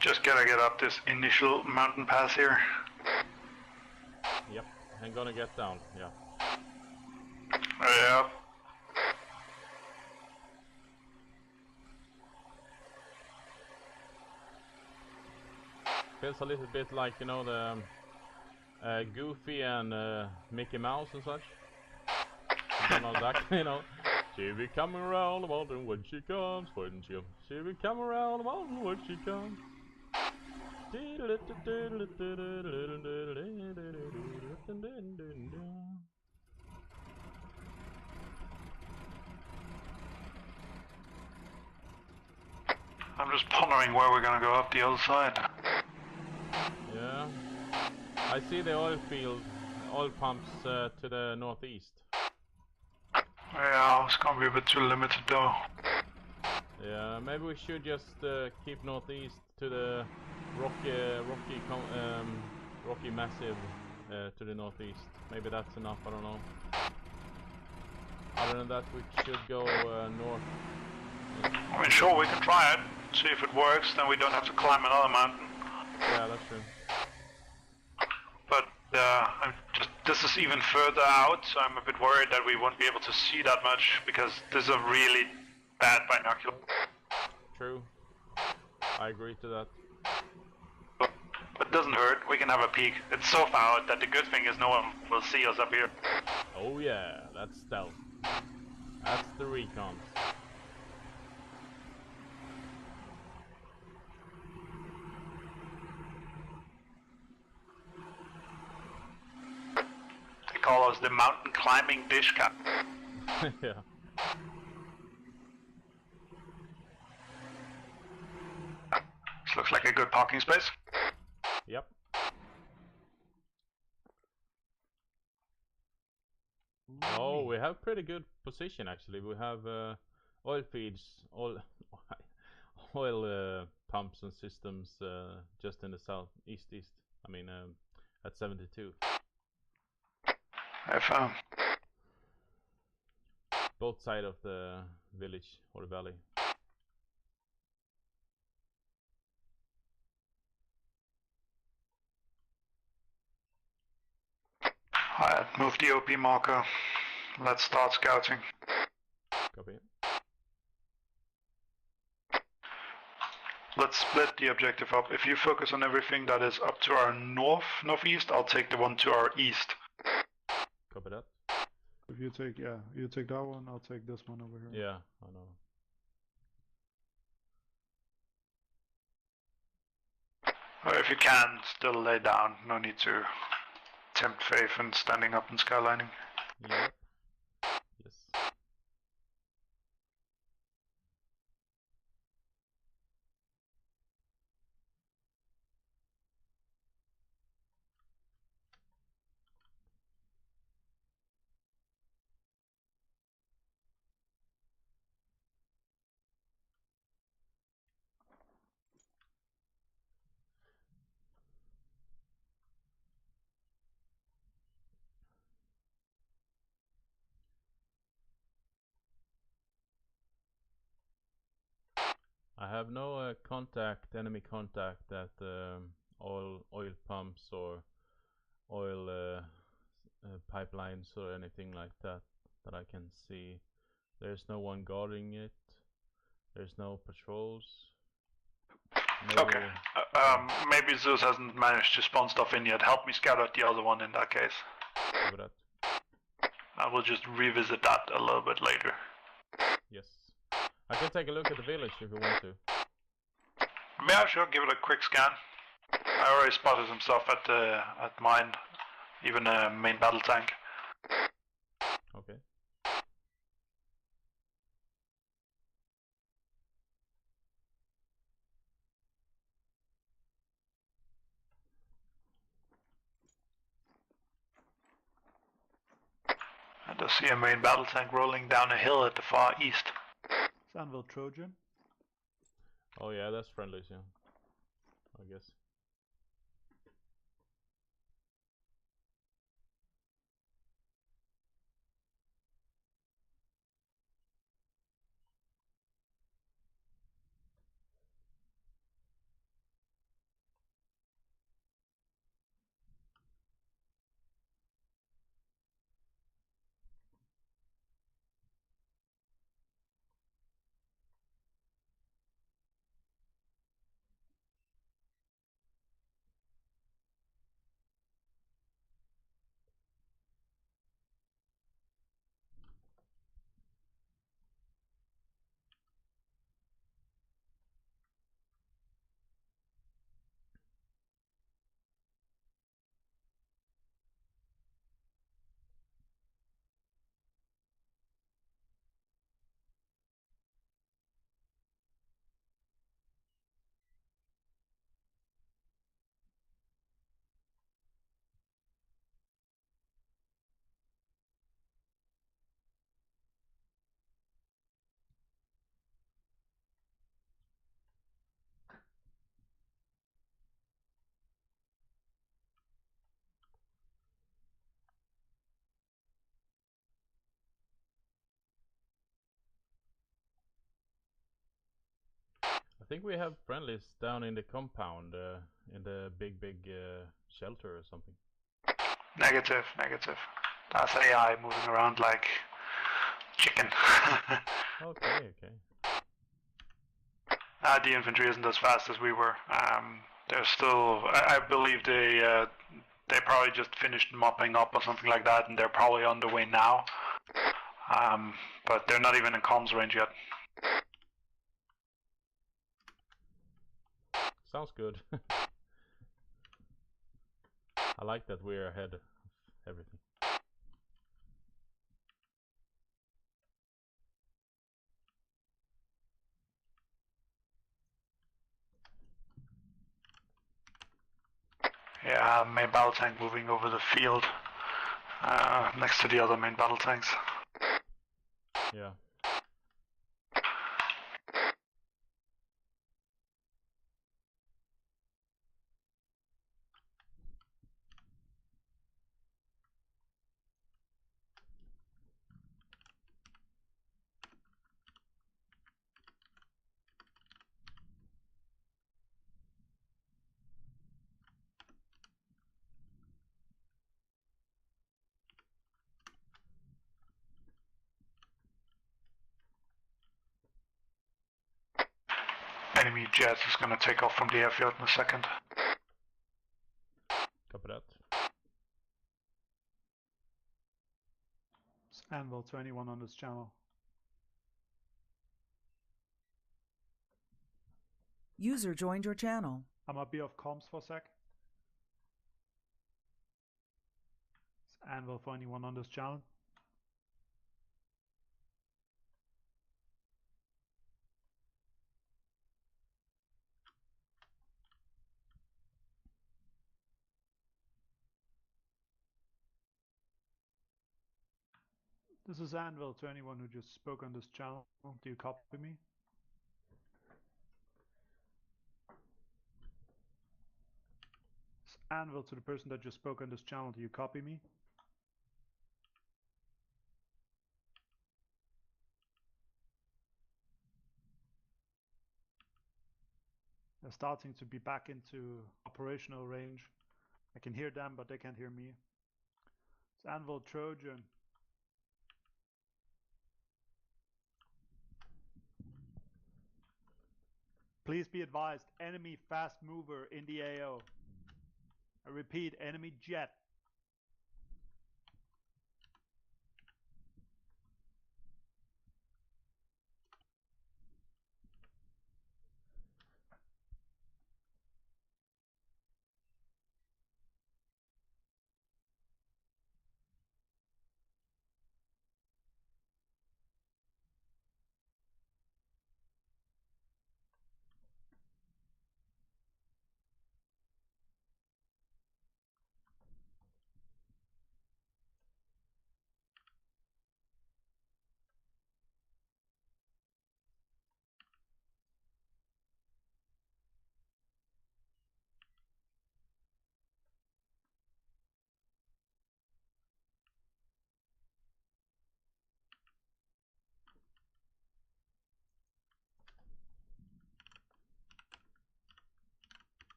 Just gotta get up this initial mountain pass here. Yep, I'm gonna get down, yeah. Yeah. Feels a little bit like, you know, the Goofy and Mickey Mouse and such. Donald Duck, you know. She be coming around the mountain when she comes, when she be coming around the mountain when she comes. I'm just pondering where we're gonna go up the other side. Yeah. I see the oil field, oil pumps to the northeast. Yeah, it's gonna be a bit too limited though. Yeah, maybe we should just keep northeast to the rocky massive to the northeast. Maybe that's enough, I don't know. Other than that, we should go north. I mean, sure, we can try it, see if it works, then we don't have to climb another mountain. Yeah, that's true. But this is even further out, so I'm a bit worried that we won't be able to see that much, because this is a really bad binocular. True. I agree to that. But it doesn't hurt, we can have a peek. It's so far out that the good thing is no one will see us up here. Oh yeah, that's stealth. That's the Recons. They call us the mountain climbing dish cap. Yeah. This looks like a good parking space. Yep. Oh, we have pretty good position actually. We have oil feeds, oil pumps and systems just in the south, east. I mean, at 72. I found. Both sides of the village or the valley. Alright, move the OP marker. Let's start scouting. Copy. let's split the objective up. If you focus on everything that is up to our northeast, I'll take the one to our east. Copy that. If you take, you take that one, I'll take this one over here. Yeah, I know. If you can, still lay down. No need to tempt faith and standing up and skylining. Yep. Yes. I have no enemy contact at oil pumps or oil pipelines or anything like that I can see. There's no one guarding it. There's no patrols. No, okay. Maybe Zeus hasn't managed to spawn stuff in yet. Help me scout out the other one in that case. Over that. I will just revisit that a little bit later. Yes. I can take a look at the village if you want to. Yeah, sure. Give it a quick scan. I already spotted some stuff at mine, even a main battle tank. Okay. I just see a main battle tank rolling down a hill at the far east. Sandville Trojan. Oh yeah, that's friendly, yeah. I guess. I think we have friendlies down in the compound, in the big shelter or something. Negative. That's AI moving around like chicken. Okay. The infantry isn't as fast as we were. They're still. I believe they probably just finished mopping up or something like that, and they're probably on the way now. But they're not even in comms range yet. Sounds good. I like that we're ahead of everything. Yeah, main battle tank moving over the field, next to the other main battle tanks. Yeah. enemy jet is gonna take off from the airfield in a second. Copy that. It's Anvil to anyone on this channel. User joined your channel. I might be off comms for a sec. It's Anvil for anyone on this channel. This is Anvil to anyone who just spoke on this channel. Do you copy me? It's Anvil to the person that just spoke on this channel. Do you copy me? They're starting to be back into operational range. I can hear them, but they can't hear me. It's Anvil Trojan. Please be advised, enemy fast mover in the AO. I repeat, enemy jet.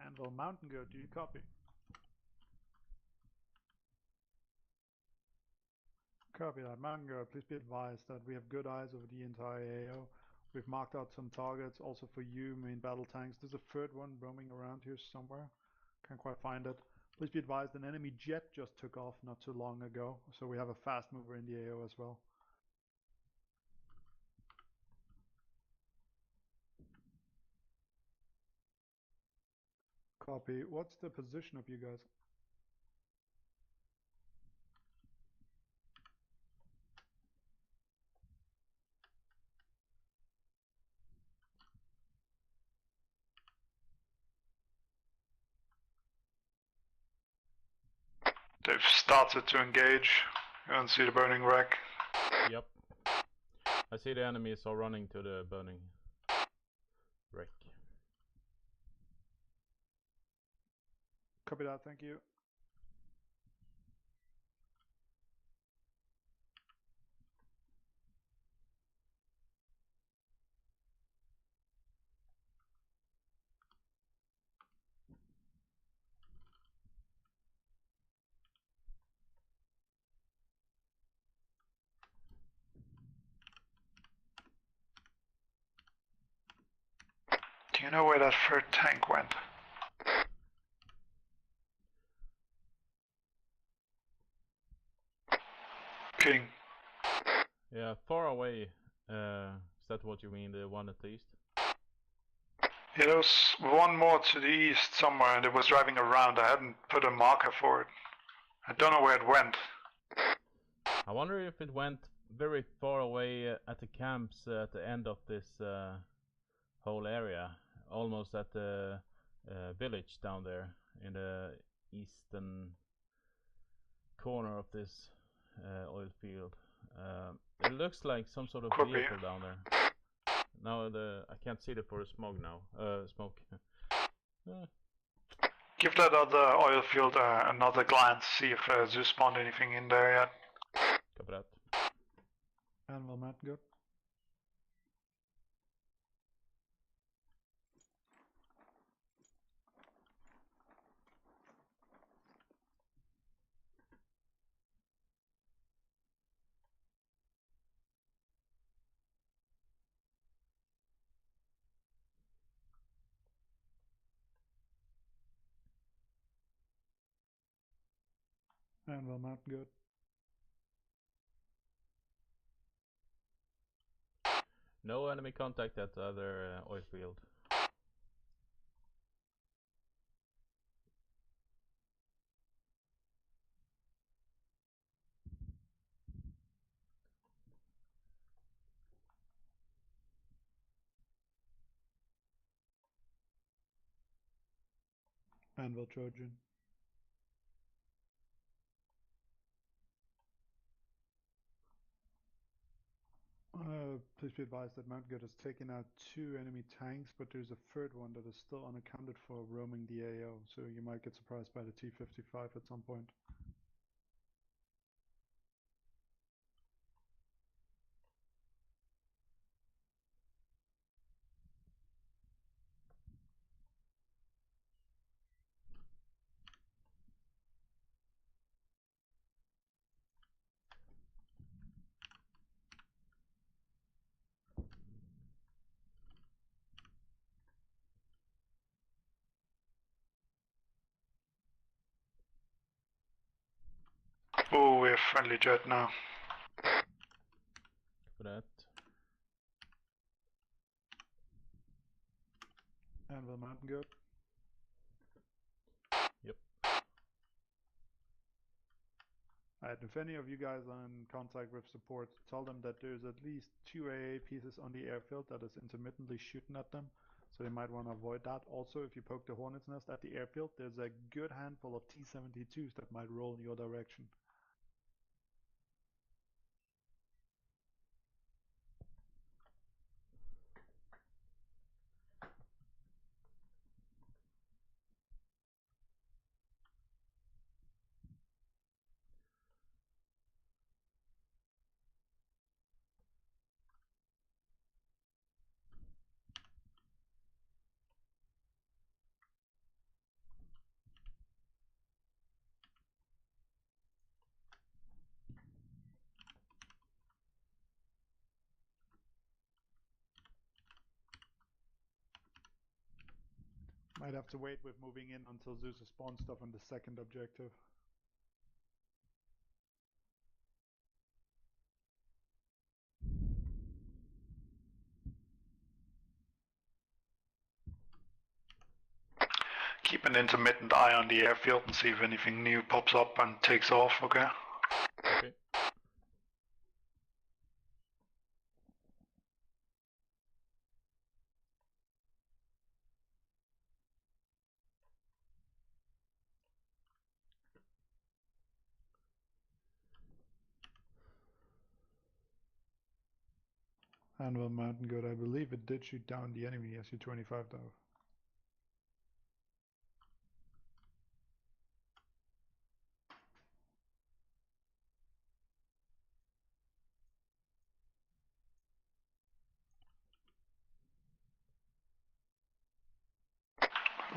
Anvil Mountain Goat, do you copy? Copy that. Mountain Goat, please be advised that we have good eyes over the entire AO. We've marked out some targets also for you, main battle tanks. There's a third one roaming around here somewhere. Can't quite find it. Please be advised an enemy jet just took off not too long ago, so we have a fast mover in the AO as well. Copy. What's the position of you guys? They've started to engage. You don't see the burning wreck. Yep. I see the enemies are running to the burning wreck. Copy that, thank you. Do you know where that third tank went? King. Yeah, far away. Is that what you mean, the one at the east? Yeah, there was one more to the east somewhere and it was driving around. I hadn't put a marker for it. I don't know where it went. I wonder if it went very far away at the camps at the end of this whole area. Almost at the village down there in the eastern corner of this oil field. It looks like some sort of vehicle down there. Now I can't see the for the smoke now. Smoke. Give that other oil field another glance, see if there's spawned anything in there yet. Copy that. Anvil Mountain Goat. And well, Mountain Goat. No enemy contact at the other oil field. Anvil Trojan. Please be advised that Mount Good has taken out 2 enemy tanks, but there's a third one that is still unaccounted for roaming the AO, so you might get surprised by the T-55 at some point. Oh, we have friendly jet now. For that. Anvil Mountain Goat. Yep. If any of you guys are in contact with support, tell them that there's at least 2 AA pieces on the airfield that is intermittently shooting at them, so they might want to avoid that. Also, if you poke the hornet's nest at the airfield, there's a good handful of T-72s that might roll in your direction. Might have to wait with moving in until Zeus spawns stuff on the second objective. Keep an intermittent eye on the airfield and see if anything new pops up and takes off, okay? Okay. Anvil Mountain Goat, I believe it did shoot down the enemy SU-25 though.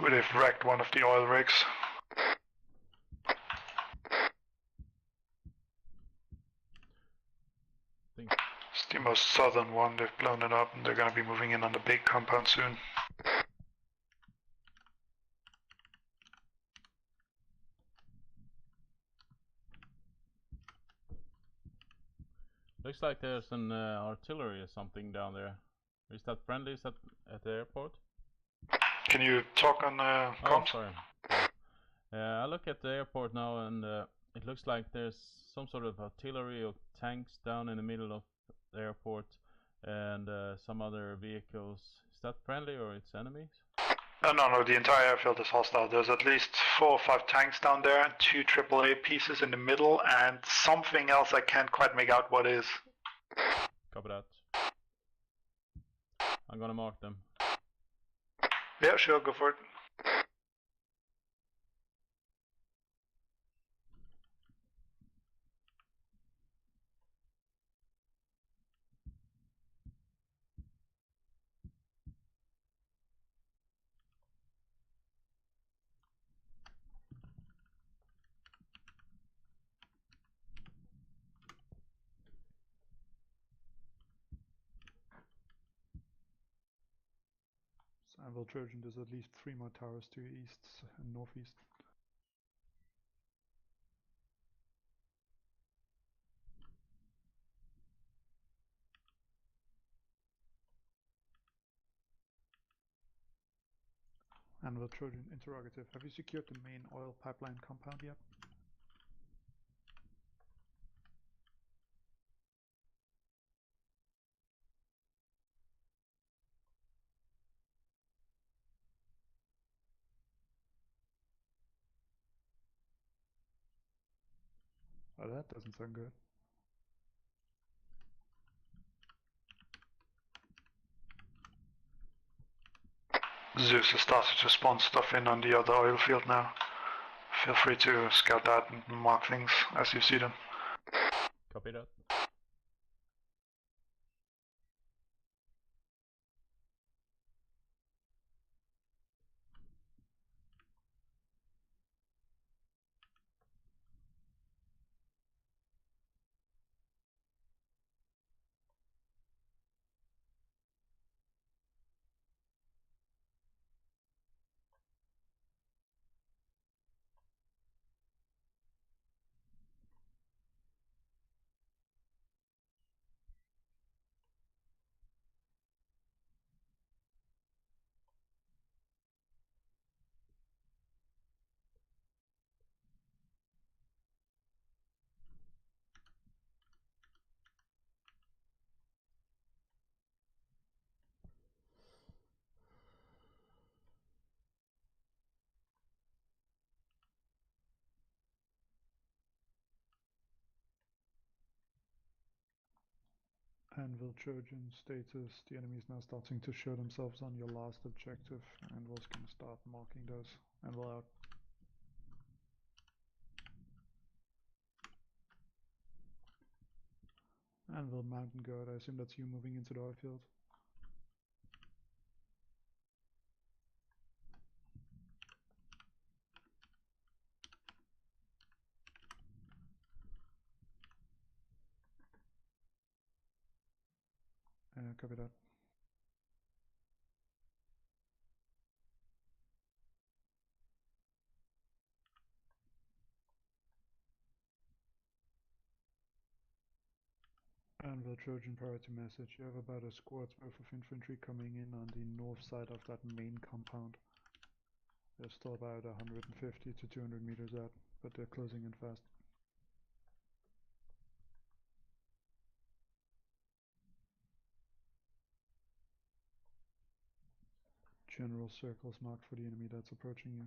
Would have wrecked one of the oil rigs. It's the most southern one, they've blown it up and they're gonna be moving in on the big compound soon. Looks like there's an artillery or something down there. Is that friendly? Is that at the airport? Can you talk on comms? Oh, sorry. I look at the airport now and it looks like there's some sort of artillery or tanks down in the middle of the airport and some other vehicles. Is that friendly or it's enemies? No, the entire airfield is hostile. There's at least 4 or 5 tanks down there, 2 AAA pieces in the middle, and something else I can't quite make out what is. Copy that. I'm gonna mark them. Yeah, sure, go for it. Anvil Trojan, there's at least 3 more towers to your east and northeast. Anvil Trojan interrogative. Have you secured the main oil pipeline compound yet? Oh, that doesn't sound good. Zeus has started to spawn stuff in on the other oil field now. Feel free to scout that and mark things as you see them. Copy that. Anvil Trojan status. The enemy is now starting to show themselves on your last objective. Anvil's gonna start marking those. Anvil out. Anvil Mountain Guard. I assume that's you moving into the oil field. Copy that. Anvil Trojan priority message. You have about a squad's worth of infantry coming in on the north side of that main compound. They're still about 150 to 200 meters out, but they're closing in fast. General circles marked for the enemy that's approaching you.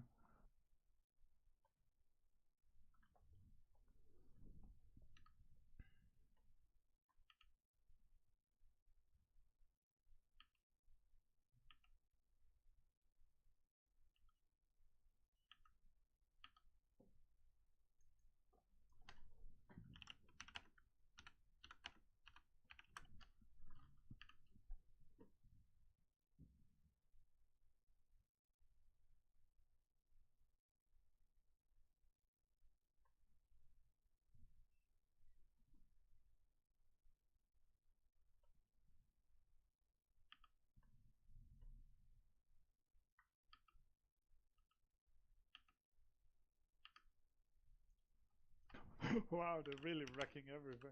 Wow, they're really wrecking everything.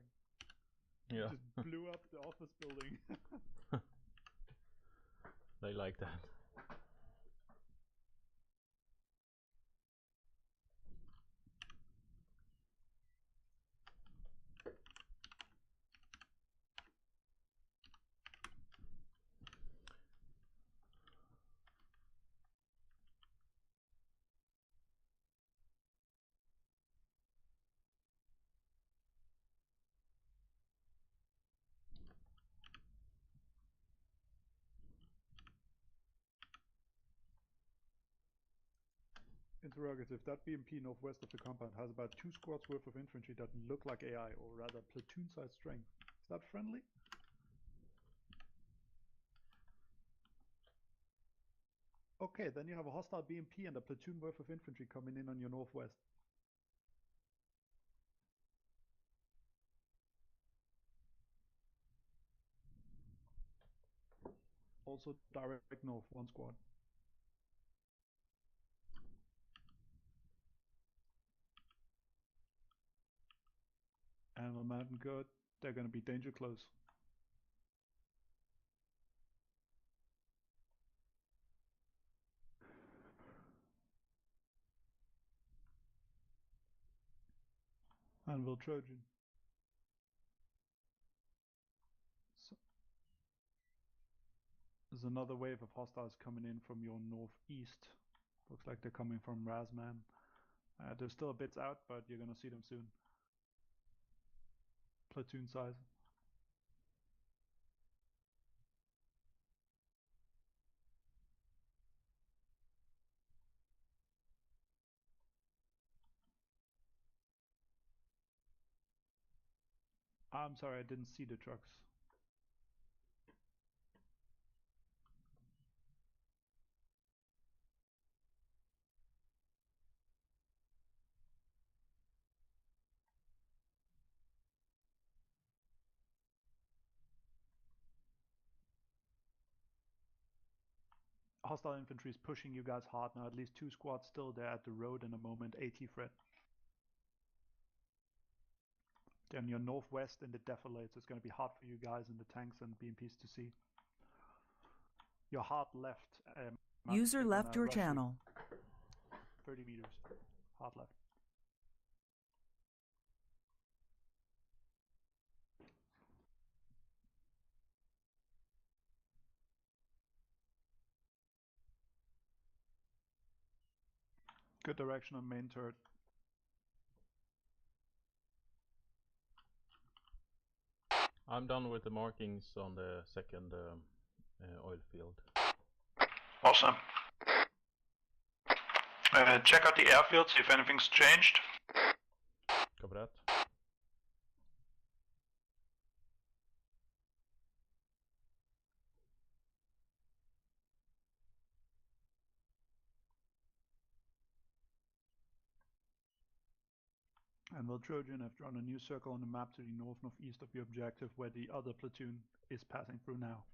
Yeah. Just blew up the office building. They like that. Interrogative. That BMP northwest of the compound has about 2 squads worth of infantry that look like AI, or rather platoon-sized strength. Is that friendly? Okay, then you have a hostile BMP and a platoon worth of infantry coming in on your northwest. Also direct north, 1 squad. And the mountain guard, they're gonna be danger close. Anvil Trojan. So, there's another wave of hostiles coming in from your northeast. Looks like they're coming from Razman. There's still a bits out, but you're gonna see them soon. Platoon size. I'm sorry, I didn't see the trucks. Hostile infantry is pushing you guys hard now. At least 2 squads still there at the road in a moment. AT threat. Then your northwest in the defilades, it's going to be hard for you guys in the tanks and BMPs to see. Your hard left. User left your channel. 30 meters. Hard left. Good direction on main turret. I'm done with the markings on the second oil field. Awesome. Check out the airfield, see if anything's changed. Copy that. Anvil Trojan have drawn a new circle on the map to the north-northeast of your objective where the other platoon is passing through now.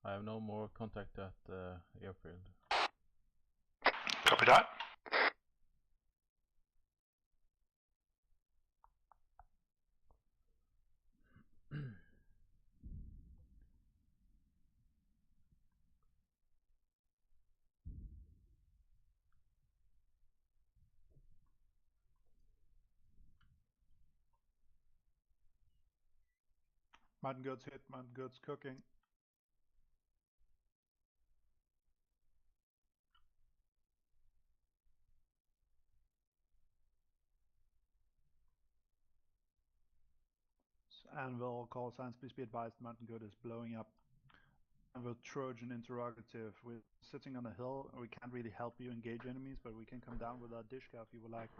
I have no more contact at the airfield. Copy that. Mountain goats hit, mountain goats cooking. Anvil call signs, please be advised, mountain goat is blowing up. Anvil Trojan interrogative. We're sitting on a hill, we can't really help you engage enemies, but we can come down with our dishka if you would like.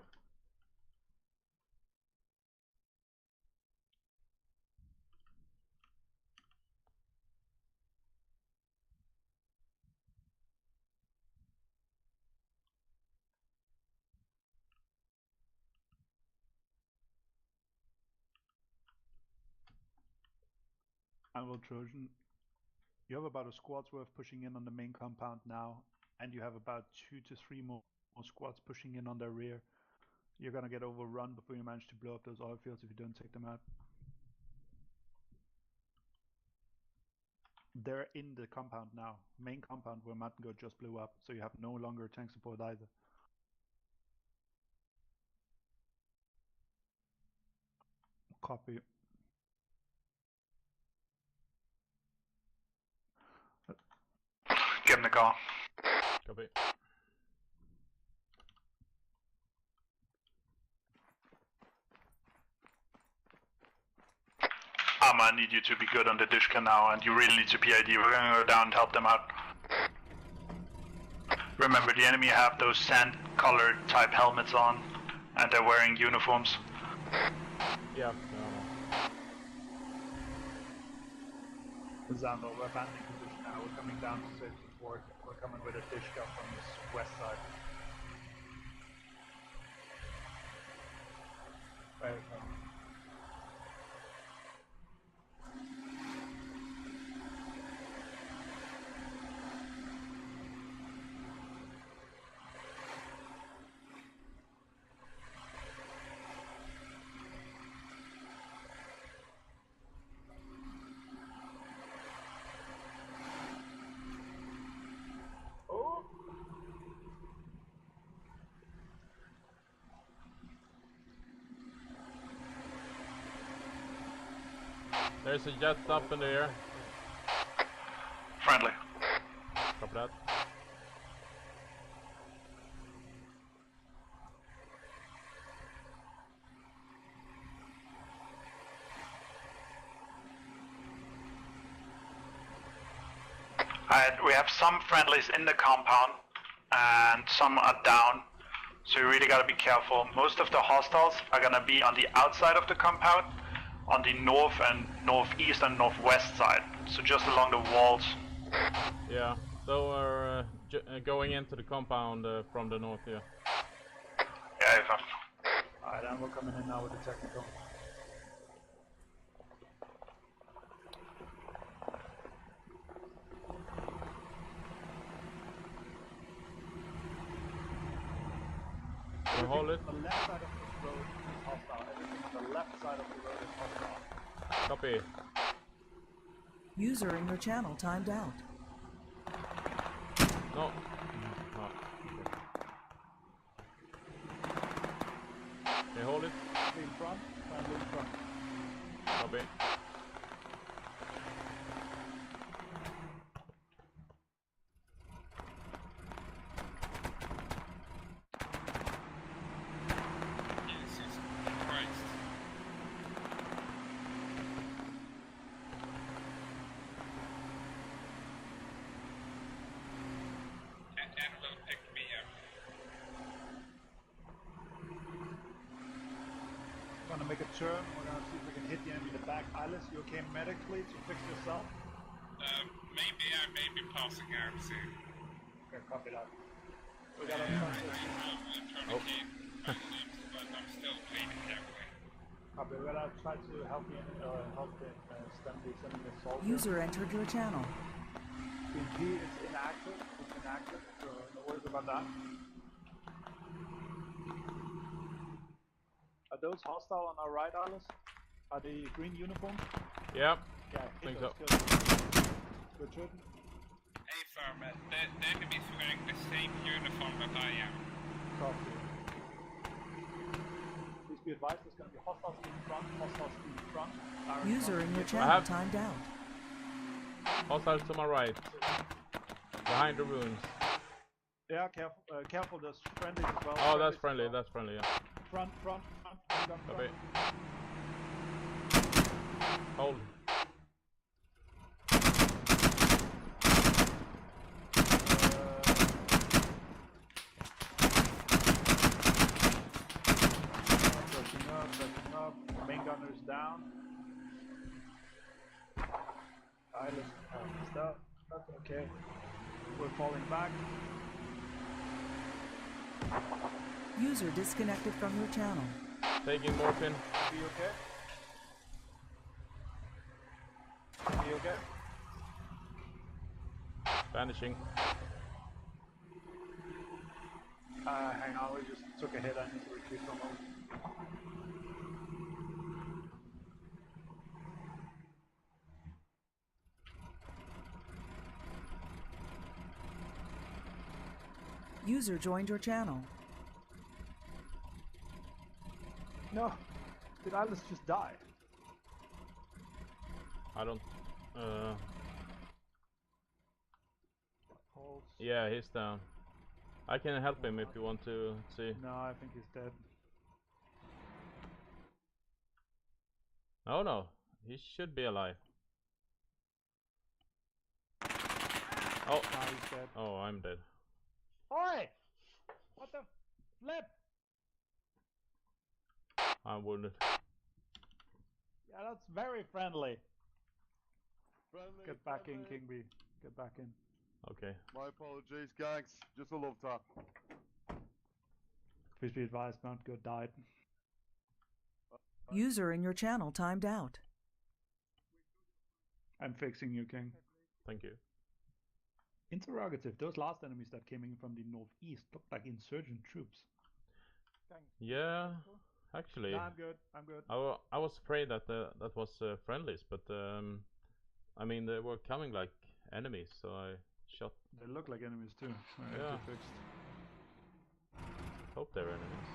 Anvil Trojan, you have about a squad's worth pushing in on the main compound now, and you have about 2 to 3 more squads pushing in on their rear. You're gonna get overrun before you manage to blow up those oil fields if you don't take them out. They're in the compound now, main compound where Mountain Goat just blew up, so you have no longer tank support either. Copy. Get in the car. Copy. I need you to be good on the dishka now, and you really need to PID. We're gonna go down and help them out. Remember, the enemy have those sand-colored type helmets on, and they're wearing uniforms. Yeah. Zambo, we're abandoning position now. We're coming down to safe support. We're coming with a dishka from the west side. Right. There's a jet up in the air. Friendly. Copy that. We have some friendlies in the compound, and some are down. So you really gotta be careful. Most of the hostiles are gonna be on the outside of the compound, on the north and northeast and northwest side. So just along the walls. Yeah, so we're going into the compound from the north here. Yeah, Alright, and we're coming in now with the technical. Hold it. The left side of this road is hostile. Everything on the left side of the road is hostile. Copy. User in your channel timed out. No. Oh. Okay, hold it. In front, and in front. Copy. We're gonna make a turn. We're gonna see if we can hit the enemy in the back. Alice, you okay medically to fix yourself? Maybe I may be passing out soon. Okay, copy that. We got I a have a tourniquet bandaged, but I'm still bleeding heavily. copy. We're gonna try to help you help in stem the enemy soldier. User entered your channel. BP is inactive. It's inactive, so no worries about that. Are those hostile on our right, Alice? Are they green uniforms? Yep. Yeah, Think those, so. Good shooting. Hey, Farmer, the enemy's wearing the same uniform that I am. Copy. Please be advised, there's going to be hostiles in front, hostiles in front. User in your I channel have- timed out. Hostiles to my right. Behind the ruins. Yeah, careful, careful, there's friendly as well. Oh, that's Friendlies as friendly, well. that's friendly, yeah. Front, front, front. Copy. Hold. Backing up. Main gunner's down. Alright, let's stop. That's okay. We're falling back. User disconnected from your channel. Taking morphine. Be okay? Be okay? Vanishing. Hang on, we just took a hit. I need to retreat from home. User joined your channel. No! Did Alice just die? I don't... Pulse. Yeah, he's down. I can help him if you want to see. No, I think he's dead. Oh no, he should be alive. Oh, No, he's dead. oh, I'm dead. Oi! What the flip? I'm wounded. Yeah, that's very friendly. Friendly, Get back in, friendly. King B. Get back in. Okay. My apologies, gangs. Just a love tap. Please be advised, Mount Good died. User in your channel timed out. I'm fixing you, King. Thank you. Interrogative. Those last enemies that came in from the northeast looked like insurgent troops. Yeah, actually, No, I'm good. I'm good. I was afraid that that was friendlies, but I mean they were coming like enemies, so I shot. They look like enemies too. Yeah. Fixed. Hope they're enemies.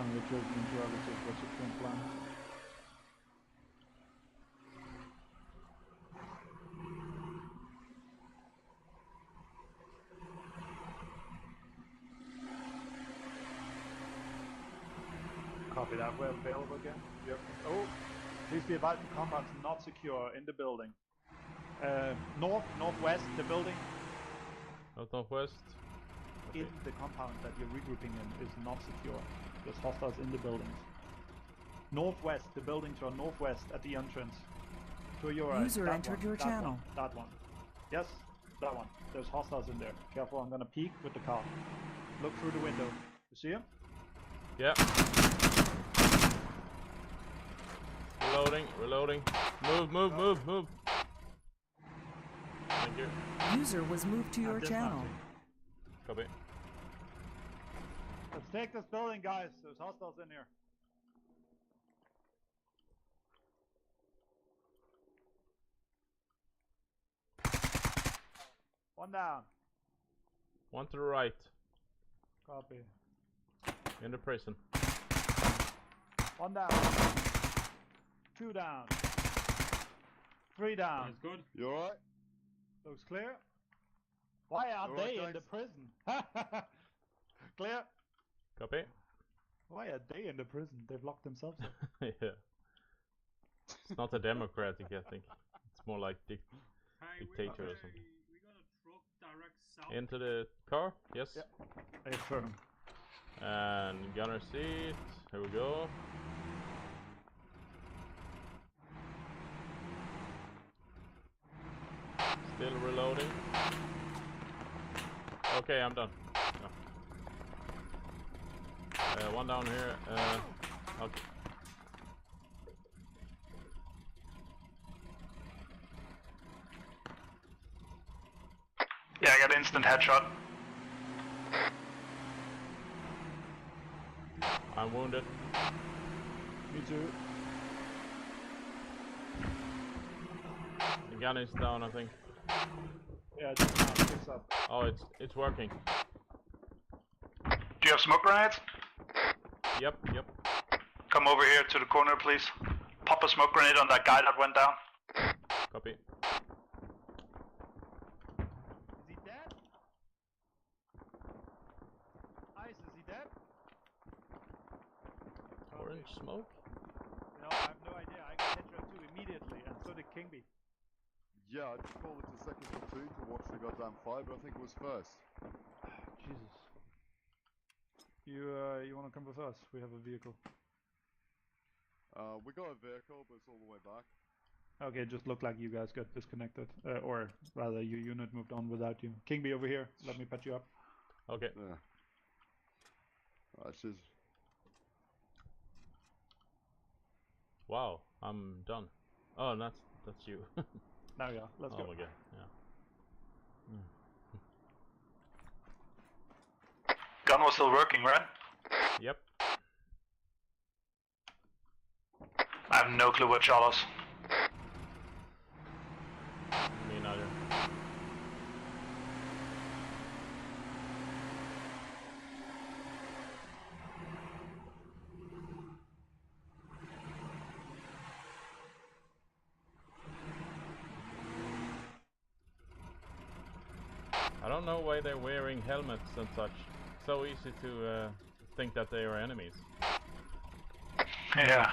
And the Trojan interrogative, what's your current plan? Copy that. We're available again. Yep. Oh, please be advised the compound's not secure in the building. Northwest, the building. Northwest. Okay. In the compound that you're regrouping in is not secure. There's hostiles in the buildings. Northwest, the buildings are northwest at the entrance. To your right. User entered your channel. That one. Yes, that one. There's hostiles in there. Careful, I'm gonna peek with the car. Look through the window. You see him? Yeah. Reloading. Move. Thank you. User was moved to your channel. Copy. Let's take this building, guys. There's hostiles in here. One down. One to the right. Copy. In the prison. One down. Two down. Three down. That's good. You alright? Looks clear. Why are All they right, in the prison? Clear. Copy. Why are they in the prison? They've locked themselves up. Yeah. It's not a democratic, I think. It's more like dictator or something. We got a truck direct south. Into the car? Yes. Yep. Affirm. And gunner seat. Here we go. Still reloading. Okay, I'm done. No. One down here. Okay. Yeah, I got instant headshot. I'm wounded. Me too. The gun is down, I think. Yeah, just now. Picks up. Oh, it's working. Do you have smoke grenades? Yep. Come over here to the corner, please. Pop a smoke grenade on that guy that went down. Copy. Is he dead? Ice, is he dead? Orange smoke? No, I have no idea. I got headshot too immediately, and so did Kingby. Yeah, I just called it to second platoon to watch the goddamn fight, but I think it was first. Jesus. You want to come with us? We have a vehicle. We got a vehicle, but it's all the way back. Okay, just looked like you guys got disconnected, or rather, your unit moved on without you. Kingby over here. Let me patch you up. Okay. Yeah. Right, she's... Wow, I'm done. Oh, that's you. Now yeah, let's go. Oh my god, yeah. Gun was still working, right? Yep. I have no clue what shot us. Me neither. I don't know why they're wearing helmets and such. So easy to think that they are enemies. Yeah.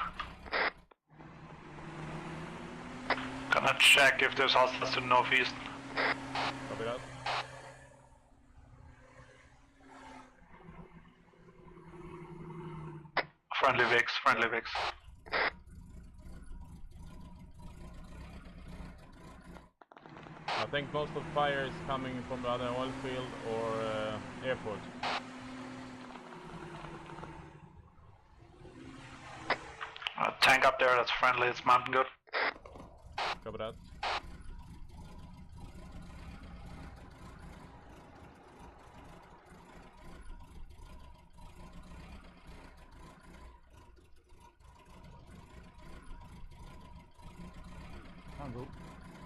Gonna check if there's hostiles to the northeast. Copy that. Friendly Vix. I think most of the fire is coming from the other oil field or airport. Tank up there, that's friendly, it's mountain good. Copy that.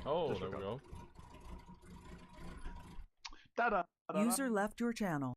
Oh, there we go. Ta-da! User left your channel.